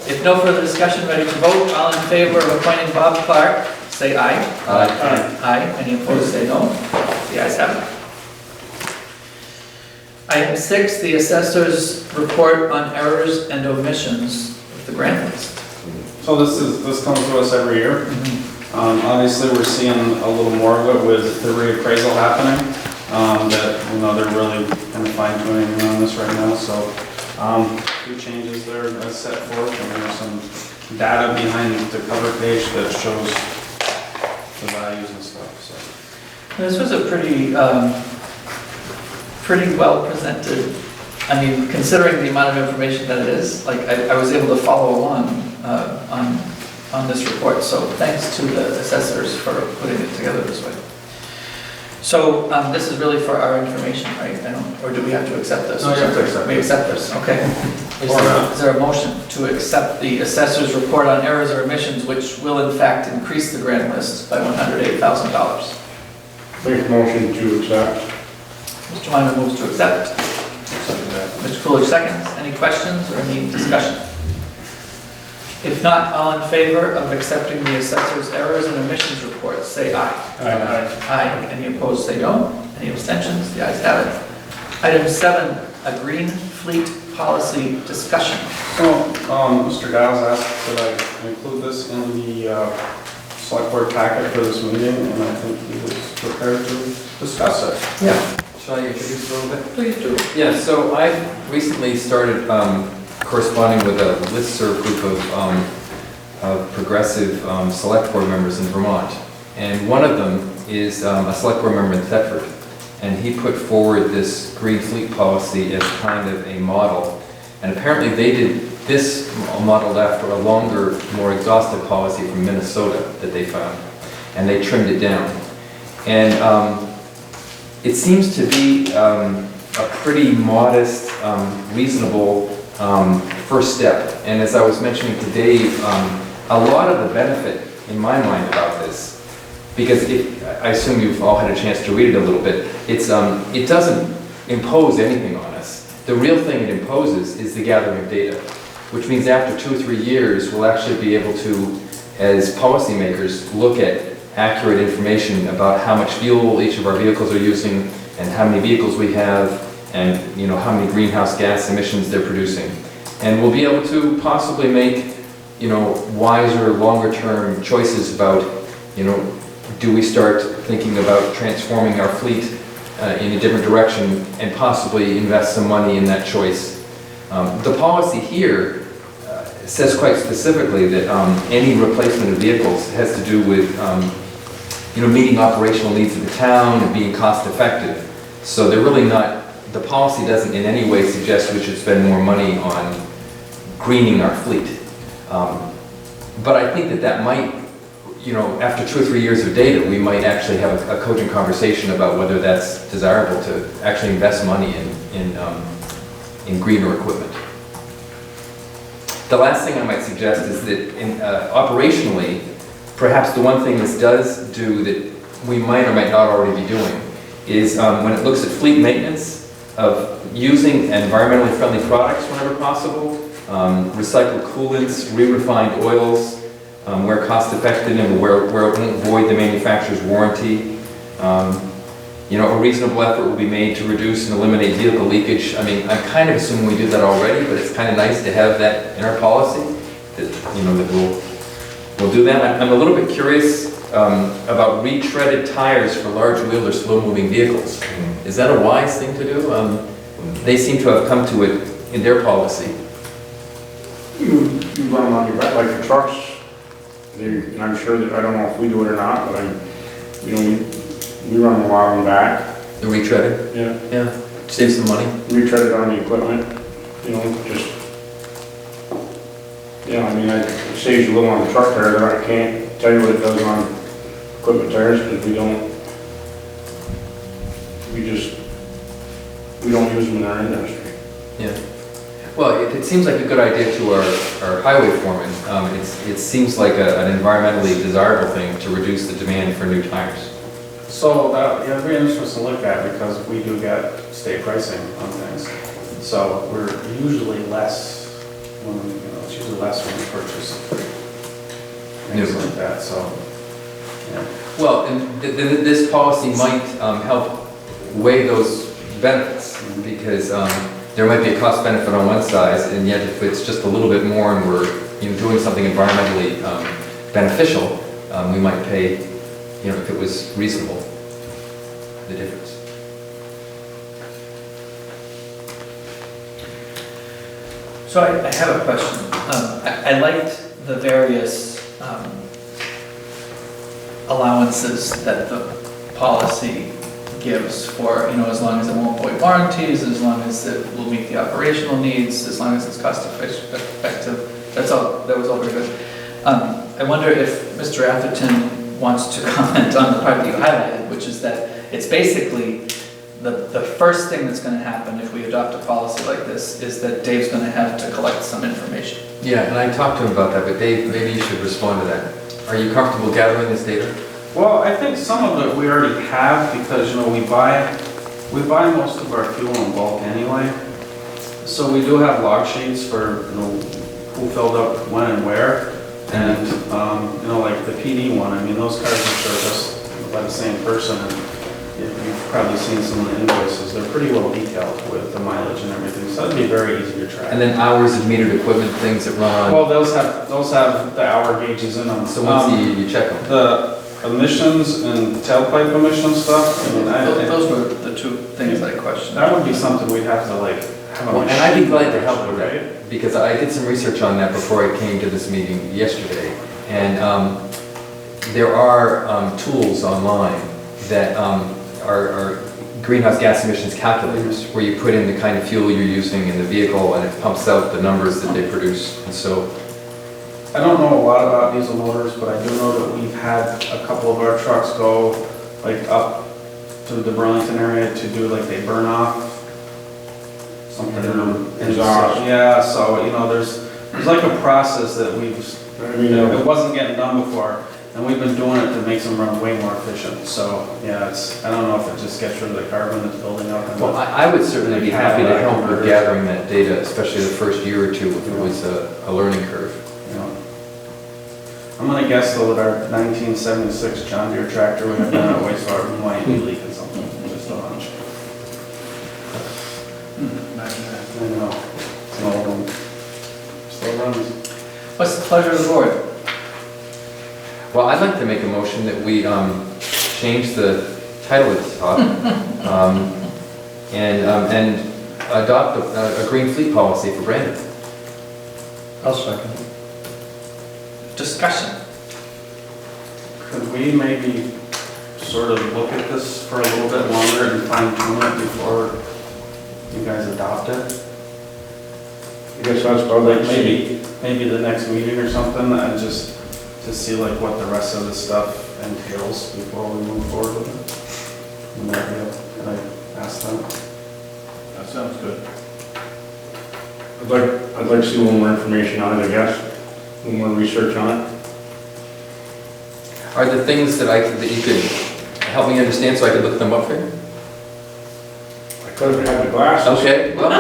if no further discussion, ready to vote, all in favor of appointing Bob Clark, say aye. Aye. Aye. Any opposed, say no. The ayes have it. Item 6, the assessor's report on errors and omissions of the grant list. So this comes to us every year. Obviously, we're seeing a little more of it with the reappraisal happening, that, you know, they're really kind of fine tuning on this right now, so, few changes there as set forth, and there's some data behind the cover page that shows the values and stuff, so. This was a pretty well presented, I mean, considering the amount of information that it is, like, I was able to follow along on this report, so thanks to the assessors for putting it together this way. So, this is really for our information, right? Or do we have to accept this? No, you have to accept We it. accept this, okay. Is Or there a motion to accept the assessor's report on errors or omissions, which will in fact increase the grant list by $108,000? make a motion to accept. Mr. Lyman moves to accept. Mr. Coolidge seconds. Any questions or any discussion? If not, all in favor of accepting the assessor's errors and omissions report, say aye. Aye. Aye. Any opposed, say no. Any abstentions? The ayes have it. Item 7, a green fleet policy discussion. So, Mr. Giles asked that I include this in the select board packet for this meeting, and I think he was prepared to discuss it. Yeah. Shall I introduce a little bit? Please do. Yeah, so I recently started corresponding with a listserv group of progressive select board members in Vermont. And one of them is a select board member in Thetford. And he put forward this green fleet policy as kind of a model. And apparently they did this modeled after a longer, more exhaustive policy from Minnesota that they found. And they trimmed it down. And it seems to be a pretty modest, reasonable first step. And as I was mentioning to Dave, a lot of the benefit in my mind about this, because I assume you've all had a chance to read it a little bit, it doesn't impose anything on us. The real thing it imposes is the gathering of data, which means after 2 or 3 years, we'll actually be able to, as policymakers, look at accurate information about how much fuel each of our vehicles are using and how many vehicles we have and how many greenhouse gas emissions they're producing. And we'll be able to possibly make wiser, longer term choices about do we start thinking about transforming our fleet in a different direction and possibly invest some money in that choice. The policy here says quite specifically that any replacement of vehicles has to do with meeting operational needs of the town and being cost effective. So they're really not, the policy doesn't in any way suggest we should spend more money on greening our fleet. But I think that might, after 2 or 3 years of data, we might actually have a cogent conversation about whether that's desirable to actually invest money in greener equipment. The last thing I might suggest is that operationally, perhaps the one thing this does do that we might or might not already be doing is when it looks at fleet maintenance of using environmentally friendly products whenever possible, recycled coolants, re-refined oils, where cost effective and where it won't void the manufacturer's warranty. You know, a reasonable effort will be made to reduce and eliminate vehicle leakage. I mean, I'm kind of assuming we do that already, but it's kind of nice to have that in our policy, that, you know, that we'll do that. I'm a little bit curious about retreaded tires for large wheel or slow-moving vehicles. Is that a wise thing to do? They seem to have come to it in their policy. You run them on your back, like the trucks, and I'm sure that, I don't know if we do it or not, but we run them a lot on the back. The retreaded? Yeah. Yeah, save some money. Retreaded on the equipment, you know, just, yeah, I mean, it saves you a little on the truck tire, that I can't tell you what it does on equipment tires, because we don't use them in our industry. Yeah. Well, it seems like a good idea to our highway foreman. It seems like an environmentally desirable thing to reduce the demand for new tires. So that, yeah, it'd be interesting to look at because we do get state pricing on things. So we're usually less when, you know, it's usually less when we purchase things Yeah. like that, so, yeah. Well, and this policy might help weigh those benefits, because there might be a cost benefit on one side, and yet if it's just a little bit more and we're, you know, doing something environmentally beneficial, we might pay, you know, if it was reasonable, the difference. So I have a question. I liked the various allowances that the policy gives for, you know, as long as it won't void warranties, as long as it will meet the operational needs, as long as it's cost effective. That was all very good. I wonder if Mr. Atherton wants to comment on the part that you highlighted, which is that it's basically the first thing that's going to happen if we adopt a policy like this is that Dave's going to have to collect some information. Yeah, and I talked to him about that, but Dave, maybe you should respond to that. Are you comfortable gathering this data? Well, I think some of it we already have because, you know, we buy most of our fuel in bulk anyway. So we do have log sheets for, you know, who filled up when and where. And, you know, like the PD one, I mean, those cars are serviced by the same person. And you've probably seen some of the invoices. They're pretty well detailed with the mileage and everything. So that'd be very easy to track. And then hours of metered equipment, things that run on. Well, those have the hour gauges in them. So once you check them. The emissions and tailpipe emission stuff, I mean, Those were the two things I questioned. that would be something we'd have to like have a Well, and I'd be glad to help with right? that, because I did some research on that before I came to this meeting yesterday. And there are tools online that are greenhouse gas emissions calculators, where you put in the kind of fuel you're using in the vehicle, and it pumps out the numbers that they produce. And so, I don't know a lot about diesel motors, but I do know that we've had a couple of our trucks go like up to the Burlington area to do like they burn off something. Exhaust. Yeah, so, you know, there's like a process that we've, I mean, it wasn't getting done before, and we've been doing it to make them run way more efficient. So, yeah, I don't know if it just gets rid of the carbon that's building up. And well, I would certainly be happy to help with gathering that data, especially the first year or two if it was a learning curve. you know. I'm gonna guess though that our 1976 John Deere tractor we have down at wastewater might be leaking something, just a hunch. I know, it's an old one. Still runs. What's the pleasure of the board? Well, I'd like to make a motion that we change the title at the top and adopt a green fleet policy for Brandon. I'll second. Discussion. Could we maybe sort of look at this for a little bit longer and fine tune it before you guys adopt it? I guess that's probably Like maybe the next meeting or something, and just to see like what the rest of the stuff entails before we move forward with it. Can I ask them? That sounds good. I'd like to see a little more information on it, I guess, a little more research on it. Are there things that you could help me understand so I could look them up for you? I could have had the glasses. Okay, well,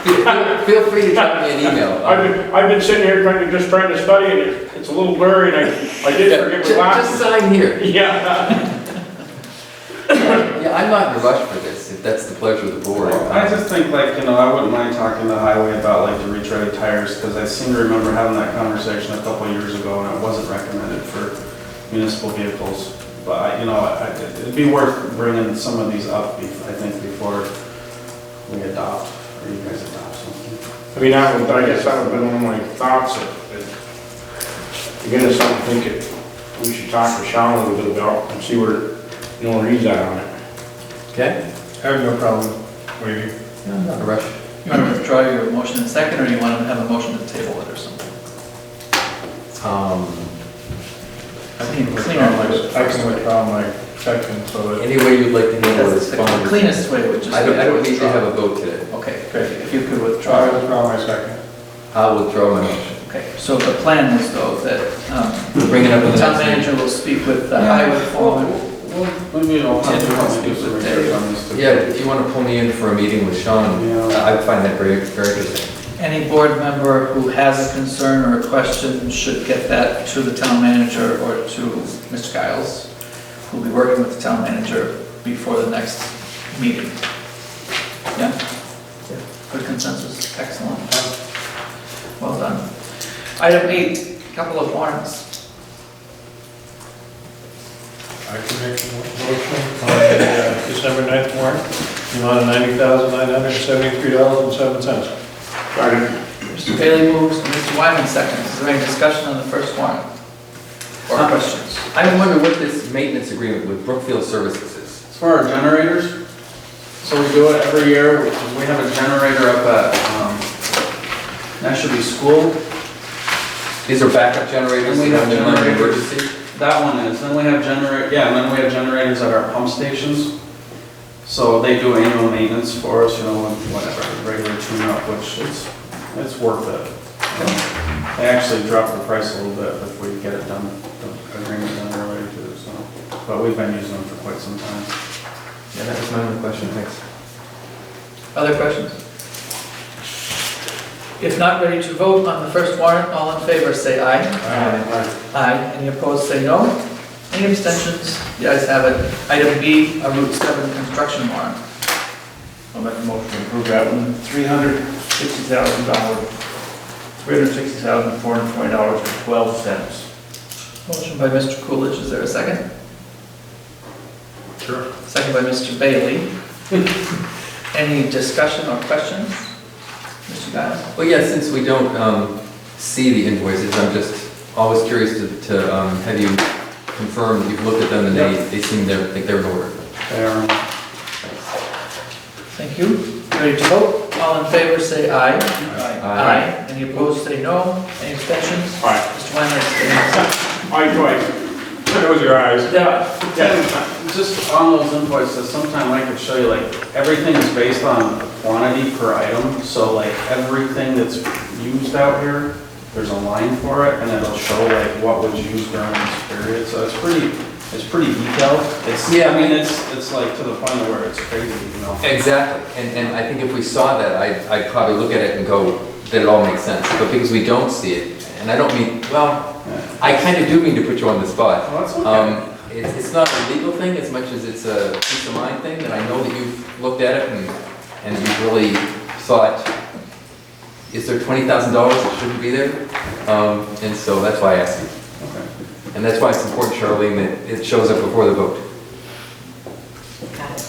Feel free to drop me an email. I've been sitting here just trying to study and it's a little blurry and I did forget my Just glasses. sign here. Yeah. Yeah, I'm not in a rush for this, if that's the pleasure of the board. I just think like, I wouldn't mind talking to Highway about like the retreaded tires, because I seem to remember having that conversation a couple of years ago, and it wasn't recommended for municipal vehicles. But, it'd be worth bringing some of these up, I think, before we adopt, or you guys adopt something. I mean, I guess that would have been one of my thoughts, to get us something, we should talk to Sean a little bit about and see where he's at on it. Okay? I have no problem waiting. No, I'm not in a rush. You want to withdraw your motion in second, or you want to have a motion to table it or something? I can withdraw my second, so that. Any way you'd like to handle That's this, the fine. cleanest way, would just. I be don't need to withdraw. have a vote today. Okay, great. If you could I withdraw. withdraw my second. I'll withdraw my motion. Okay, so the plan is though that Bring it up the with the town next meeting. manager will speak with the highway foreman. Maybe I'll have Tim to wants do to some do research on this too. Yeah, if you want to pull me in for a meeting with Sean, Yeah. I find that very, very interesting. Any board member who has a concern or a question should get that to the town manager or to Mr. Giles, who'll be working with the town manager before the next meeting. Yeah? Good consensus, excellent. Well done. Item 8, couple of warrants. I can make a motion on the December 9th warrant, the amount of $90,973.07. Mr. Bailey moves, and Mr. Wyman seconds. Is there any discussion on the first warrant? Or questions? I wonder what this maintenance agreement with Brookfield Services is. As far as generators, so we do it every year. We have a generator up at, that should be school. These are backup generators And we that have have an generators. emergency? That one is. Then we have and then we have generators at our pump stations. So they do annual maintenance for us, whatever, regular tune-up, which it's worth it. They actually drop the price a little bit if we get it done, the agreement done earlier too, so. But we've been using them for quite some time. Yeah, that was my only question, thanks. Other questions? If not ready to vote on the first warrant, all in favor say aye. Aye. Any opposed say no. Any abstentions? The ayes have it. Item B, a Route 7 construction warrant. I'll make a motion to approve that one, $360,000, $360,420.12. Motion by Mr. Coolidge, is there a second? Sure. Second by Mr. Bailey. Any discussion or questions? Mr. Giles? Well, yeah, since we don't see the invoices, I'm just always curious to have you confirm that you've looked at them and they seem like they're in order. They are. Thank you. Ready to vote? All in favor say aye. Aye. Any opposed say no. Any abstentions? Aye. Mr. Wyman abstains. Aye, twice. Close your eyes. Yeah. Just on those invoices, sometime I could show you, like, everything is based on quantity per item, so like, everything that's used out here, there's a line for it, and it'll show like what was used during this period, so it's pretty detailed. Yeah. I mean, it's like to the point where it's crazy, Exactly, and I think if we saw that, I'd probably look at it and go, that it all makes sense, but because we don't see it, and I don't mean, well, I kind of do mean to put you on the spot. Well, that's okay. It's not a legal thing as much as it's a peace of mind thing, and I know that you've looked at it and you've really thought, is there $20,000 that shouldn't be there? And so that's why I asked you. Okay. And that's why it's important, Charlene, that it shows up before the vote. Got it.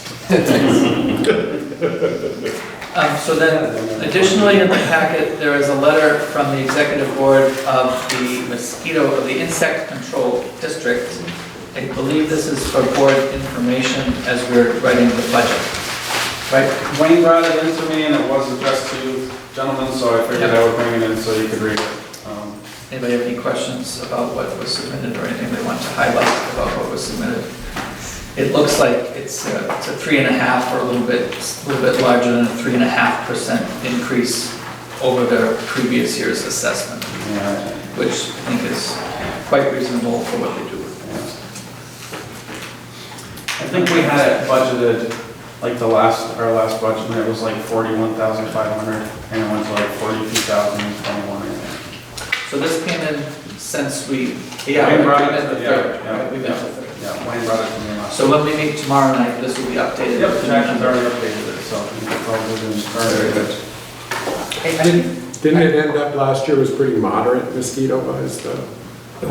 Thanks. So then, additionally in the packet, there is a letter from the executive board of the insect control district. I believe this is for board information as we're writing the budget, right? Wayne brought it into me, and it was addressed to you gentlemen, so I figured I would bring it in so you could read it. Anybody have any questions about what was submitted or anything they want to highlight about what was submitted? It looks like it's a 3.5 or a little bit larger than a 3.5% increase over the previous year's assessment, Yeah. which I think is quite reasonable for what they do. I think we had it budgeted like our last budget, it was like 41,500, and it went to like 42,021, I think. So this came in since we, Wayne brought it, we met the yeah, third, yeah, right? We met yeah. the third. Yeah, Wayne brought it to me last. So when we meet tomorrow night, this will be updated. Yep, Jackson's already updated it, so you can probably do it. Very good. It Didn't it end up last year was pretty moderate mosquito-wise, though?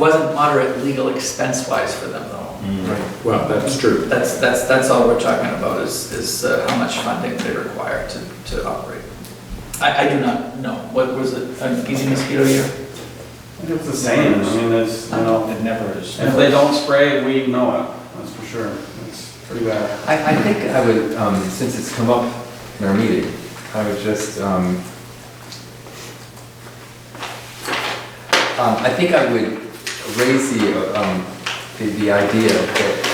wasn't moderate legal expense-wise for them, though. Well, that's true. That's all we're talking about is how much funding they require to operate. I do not know. What was it, an easy mosquito year? I think it's the same, I mean, it's, you know, It never is. if they don't spray, we know it, that's for sure. It's pretty bad. I think I would, since it's come up in our meeting, I would just, I think I would raise the idea that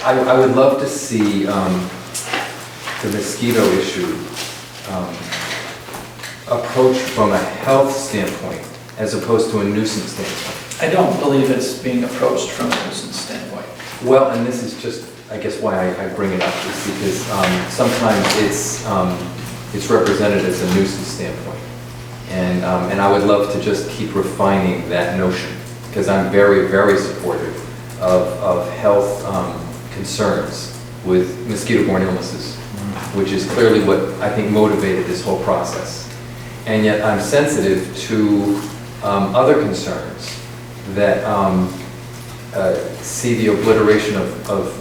I would love to see the mosquito issue approached from a health standpoint as opposed to a nuisance standpoint. I don't believe it's being approached from a nuisance standpoint. Well, and this is just, I guess why I bring it up is because sometimes it's represented as a nuisance standpoint. And I would love to just keep refining that notion because I'm very, very supportive of health concerns with mosquito-borne illnesses, which is clearly what I think motivated this whole process. And yet I'm sensitive to other concerns that see the obliteration of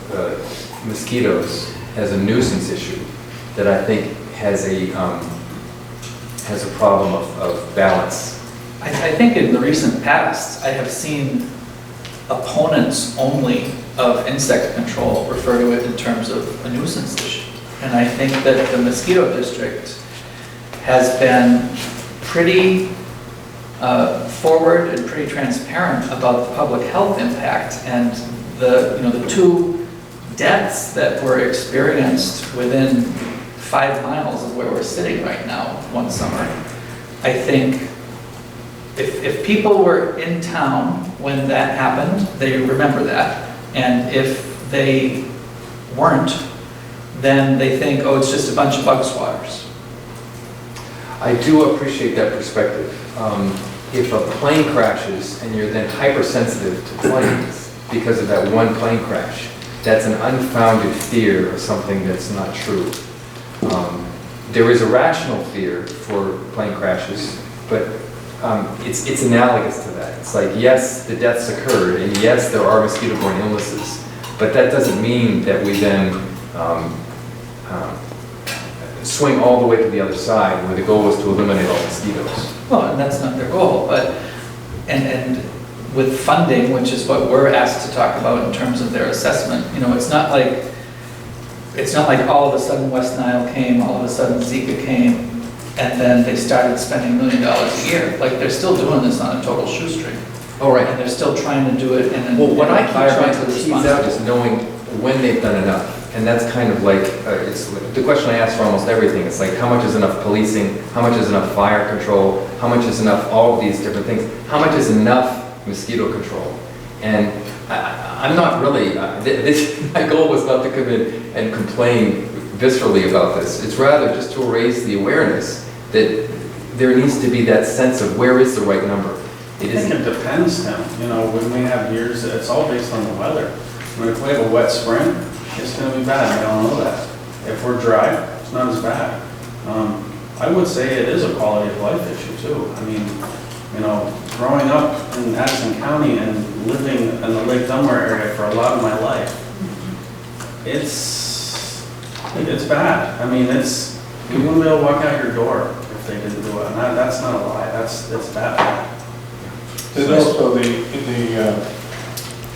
mosquitoes as a nuisance issue that I think has a problem of balance. I think in the recent past, I have seen opponents only of insect control refer to it in terms of a nuisance issue. And I think that the mosquito district has been pretty forward and pretty transparent about the public health impact, and the two deaths that were experienced within 5 miles of where we're sitting right now one summer. I think if people were in town when that happened, they remember that, and if they weren't, then they think, oh, it's just a bunch of bug swatters. I do appreciate that perspective. If a plane crashes and you're then hypersensitive to planes because of that one plane crash, that's an unfounded fear of something that's not true. There is a rational fear for plane crashes, but it's analogous to that. It's like, yes, the deaths occurred, and yes, there are mosquito-borne illnesses, but that doesn't mean that we then swing all the way to the other side where the goal was to eliminate all mosquitoes. Well, and that's not their goal, but, and with funding, which is what we're asked to talk about in terms of their assessment, it's not like all of a sudden West Nile came, all of a sudden Zika came, and then they started spending $1 million a year. Like, they're still doing this on a total shoestring. All right. And they're still trying to do it in an Well, what I keep trying to environmentally tease out responsible. is knowing when they've done enough. And that's kind of like, it's the question I ask for almost everything. It's like, how much is enough policing? How much is enough fire control? How much is enough all of these different things? How much is enough mosquito control? And I'm not really, my goal was not to come in and complain viscerally about this. It's rather just to raise the awareness that there needs to be that sense of where is the right number. I think it depends, Tim. When we have years, it's all based on the weather. If we have a wet spring, it's going to be bad. We all know that. If we're dry, it's not as bad. I would say it is a quality of life issue too. I mean, growing up in Addison County and living in the Lake Dunmore area for a lot of my life, it's bad. I mean, you wouldn't be able to walk out your door if they didn't do it. And that's not a lie. That's bad. There's also the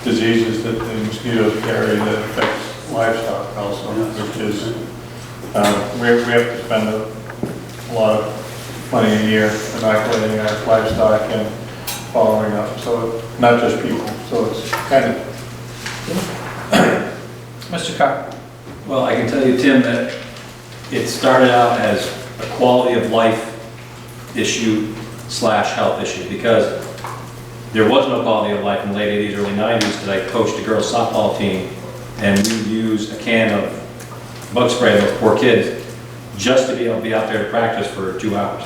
diseases that the mosquitoes carry that affects livestock also, which is, we have to spend a lot of money a year inoculating our livestock and following up, so not just people, so it's kind of... Mr. Carr. Well, I can tell you, Tim, that it started out as a quality of life issue / health issue, because there was no quality of life in the late 80s, early 90s, because I coached a girls softball team, and we would use a can of bug spray those poor kids just to be able to be out there to practice for 2 hours.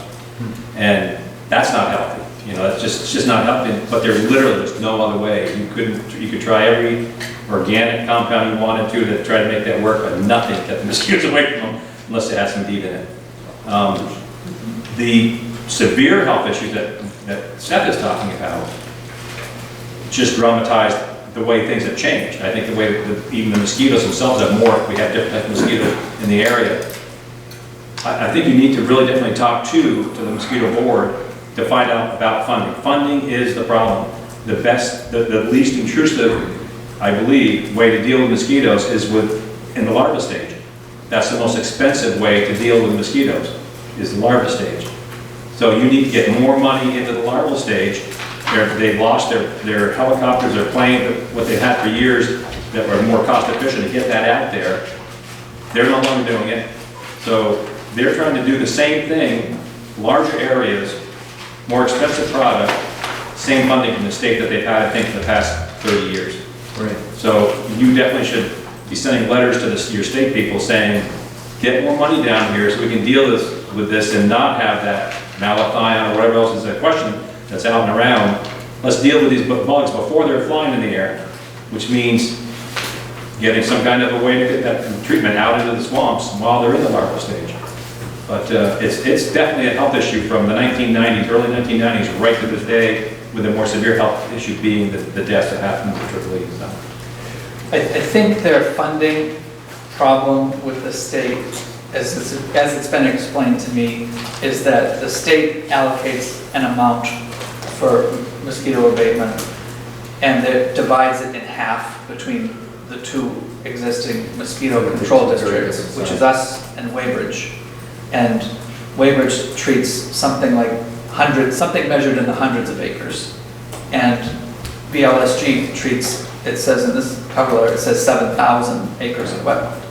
And that's not healthy, you know, it's just not healthy, but there literally was no other way. You could try every organic compound you wanted to try to make that work, but nothing kept the mosquitoes away from them unless they had some DEET in it. The severe health issues that Seth is talking about just dramatized the way things have changed. I think the way that even the mosquitoes themselves have morphed. We have different types of mosquitoes in the area. I think you need to really definitely talk to the mosquito board to find out about funding. Funding is the problem. The best, the least intrusive, I believe, way to deal with mosquitoes is in the larva stage. That's the most expensive way to deal with mosquitoes, is the larva stage. So you need to get more money into the larval stage. They've lost their helicopters, their plane, what they had for years that were more cost efficient to get that out there. They're no longer doing it. So they're trying to do the same thing, larger areas, more expensive product, same funding from the state that they've had, I think, for the past 30 years. Right. So you definitely should be sending letters to your state people saying, get more money down here so we can deal with this and not have that malathion or whatever else is a question that's out and around. Let's deal with these bugs before they're flying in the air, which means getting some kind of a way to get that treatment out into the swamps while they're in the larval stage. But it's definitely a health issue from the 1990s, early 1990s, right to this day, with the more severe health issue being the deaths that happen with AAA. So. I think their funding problem with the state, as it's been explained to me, is that the state allocates an amount for mosquito abatement, and it divides it in half between the 2 existing mosquito control districts, which is us and Weybridge. And Weybridge treats something like something measured in the hundreds of acres. And BLSG treats, it says in this cover letter, it says 7,000 acres of wetland.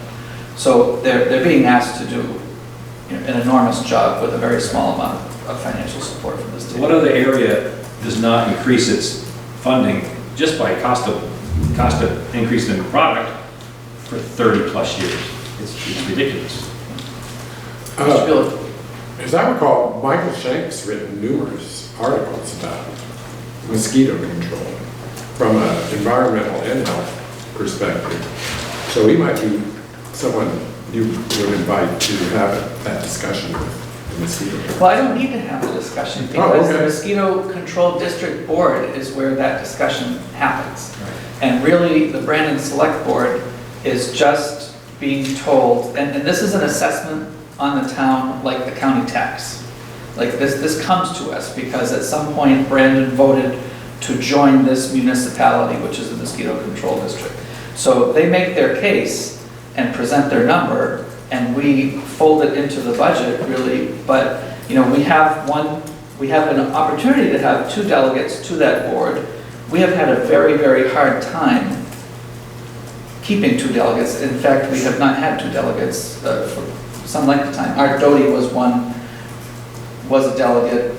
So they're being asked to do an enormous job with a very small amount of financial support from the state. What other area does not increase its funding just by cost of increase in product for 30 plus years? It's ridiculous. As I recall, Michael Shank's written numerous articles about mosquito control from an environmental and health perspective. So he might be someone you would invite to have that discussion with the mosquito control. Well, I don't need to have a discussion because okay. the Mosquito Control District Board is where that discussion happens. Right. And really, the Brandon Select Board is just being told, and this is an assessment on the town like the county tax. Like this comes to us because at some point Brandon voted to join this municipality, which is the Mosquito Control District. So they make their case and present their number, and we fold it into the budget, really. But we have an opportunity to have 2 delegates to that board. We have had a very, very hard time keeping 2 delegates. In fact, we have not had 2 delegates for some length of time. Art Doty was a delegate.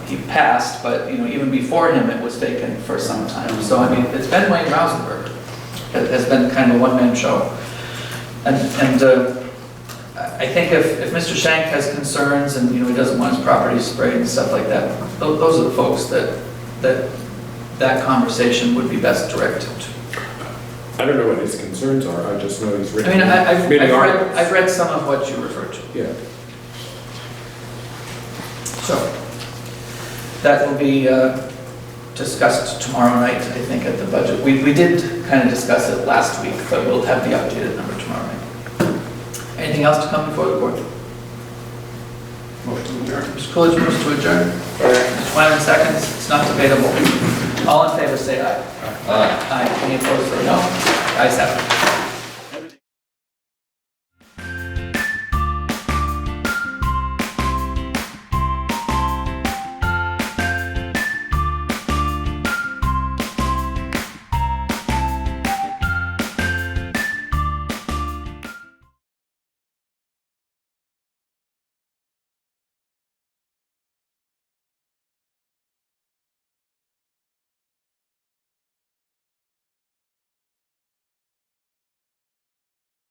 He passed, but even before him, it was vacant for some time. So I mean, it's been Wayne Rosenberg. It has been kind of a one-man show. And I think if Mr. Shank has concerns and he doesn't want his property sprayed and stuff like that, those are the folks that conversation would be best directed to. I don't know what his concerns are, I just know he's written. I mean, many articles. I've read some of what you referred to. Yeah. So, that will be discussed tomorrow night, I think, at the budget. We did kind of discuss it last week, but we'll have the updated number tomorrow night. Anything else to come before the board? Motion to adjourn. Mr. Coolidge moves to adjourn. Mr. Wyman seconds. It's not debatable. All in favor say aye. Aye. Aye. Any opposed say no. Ayes have it.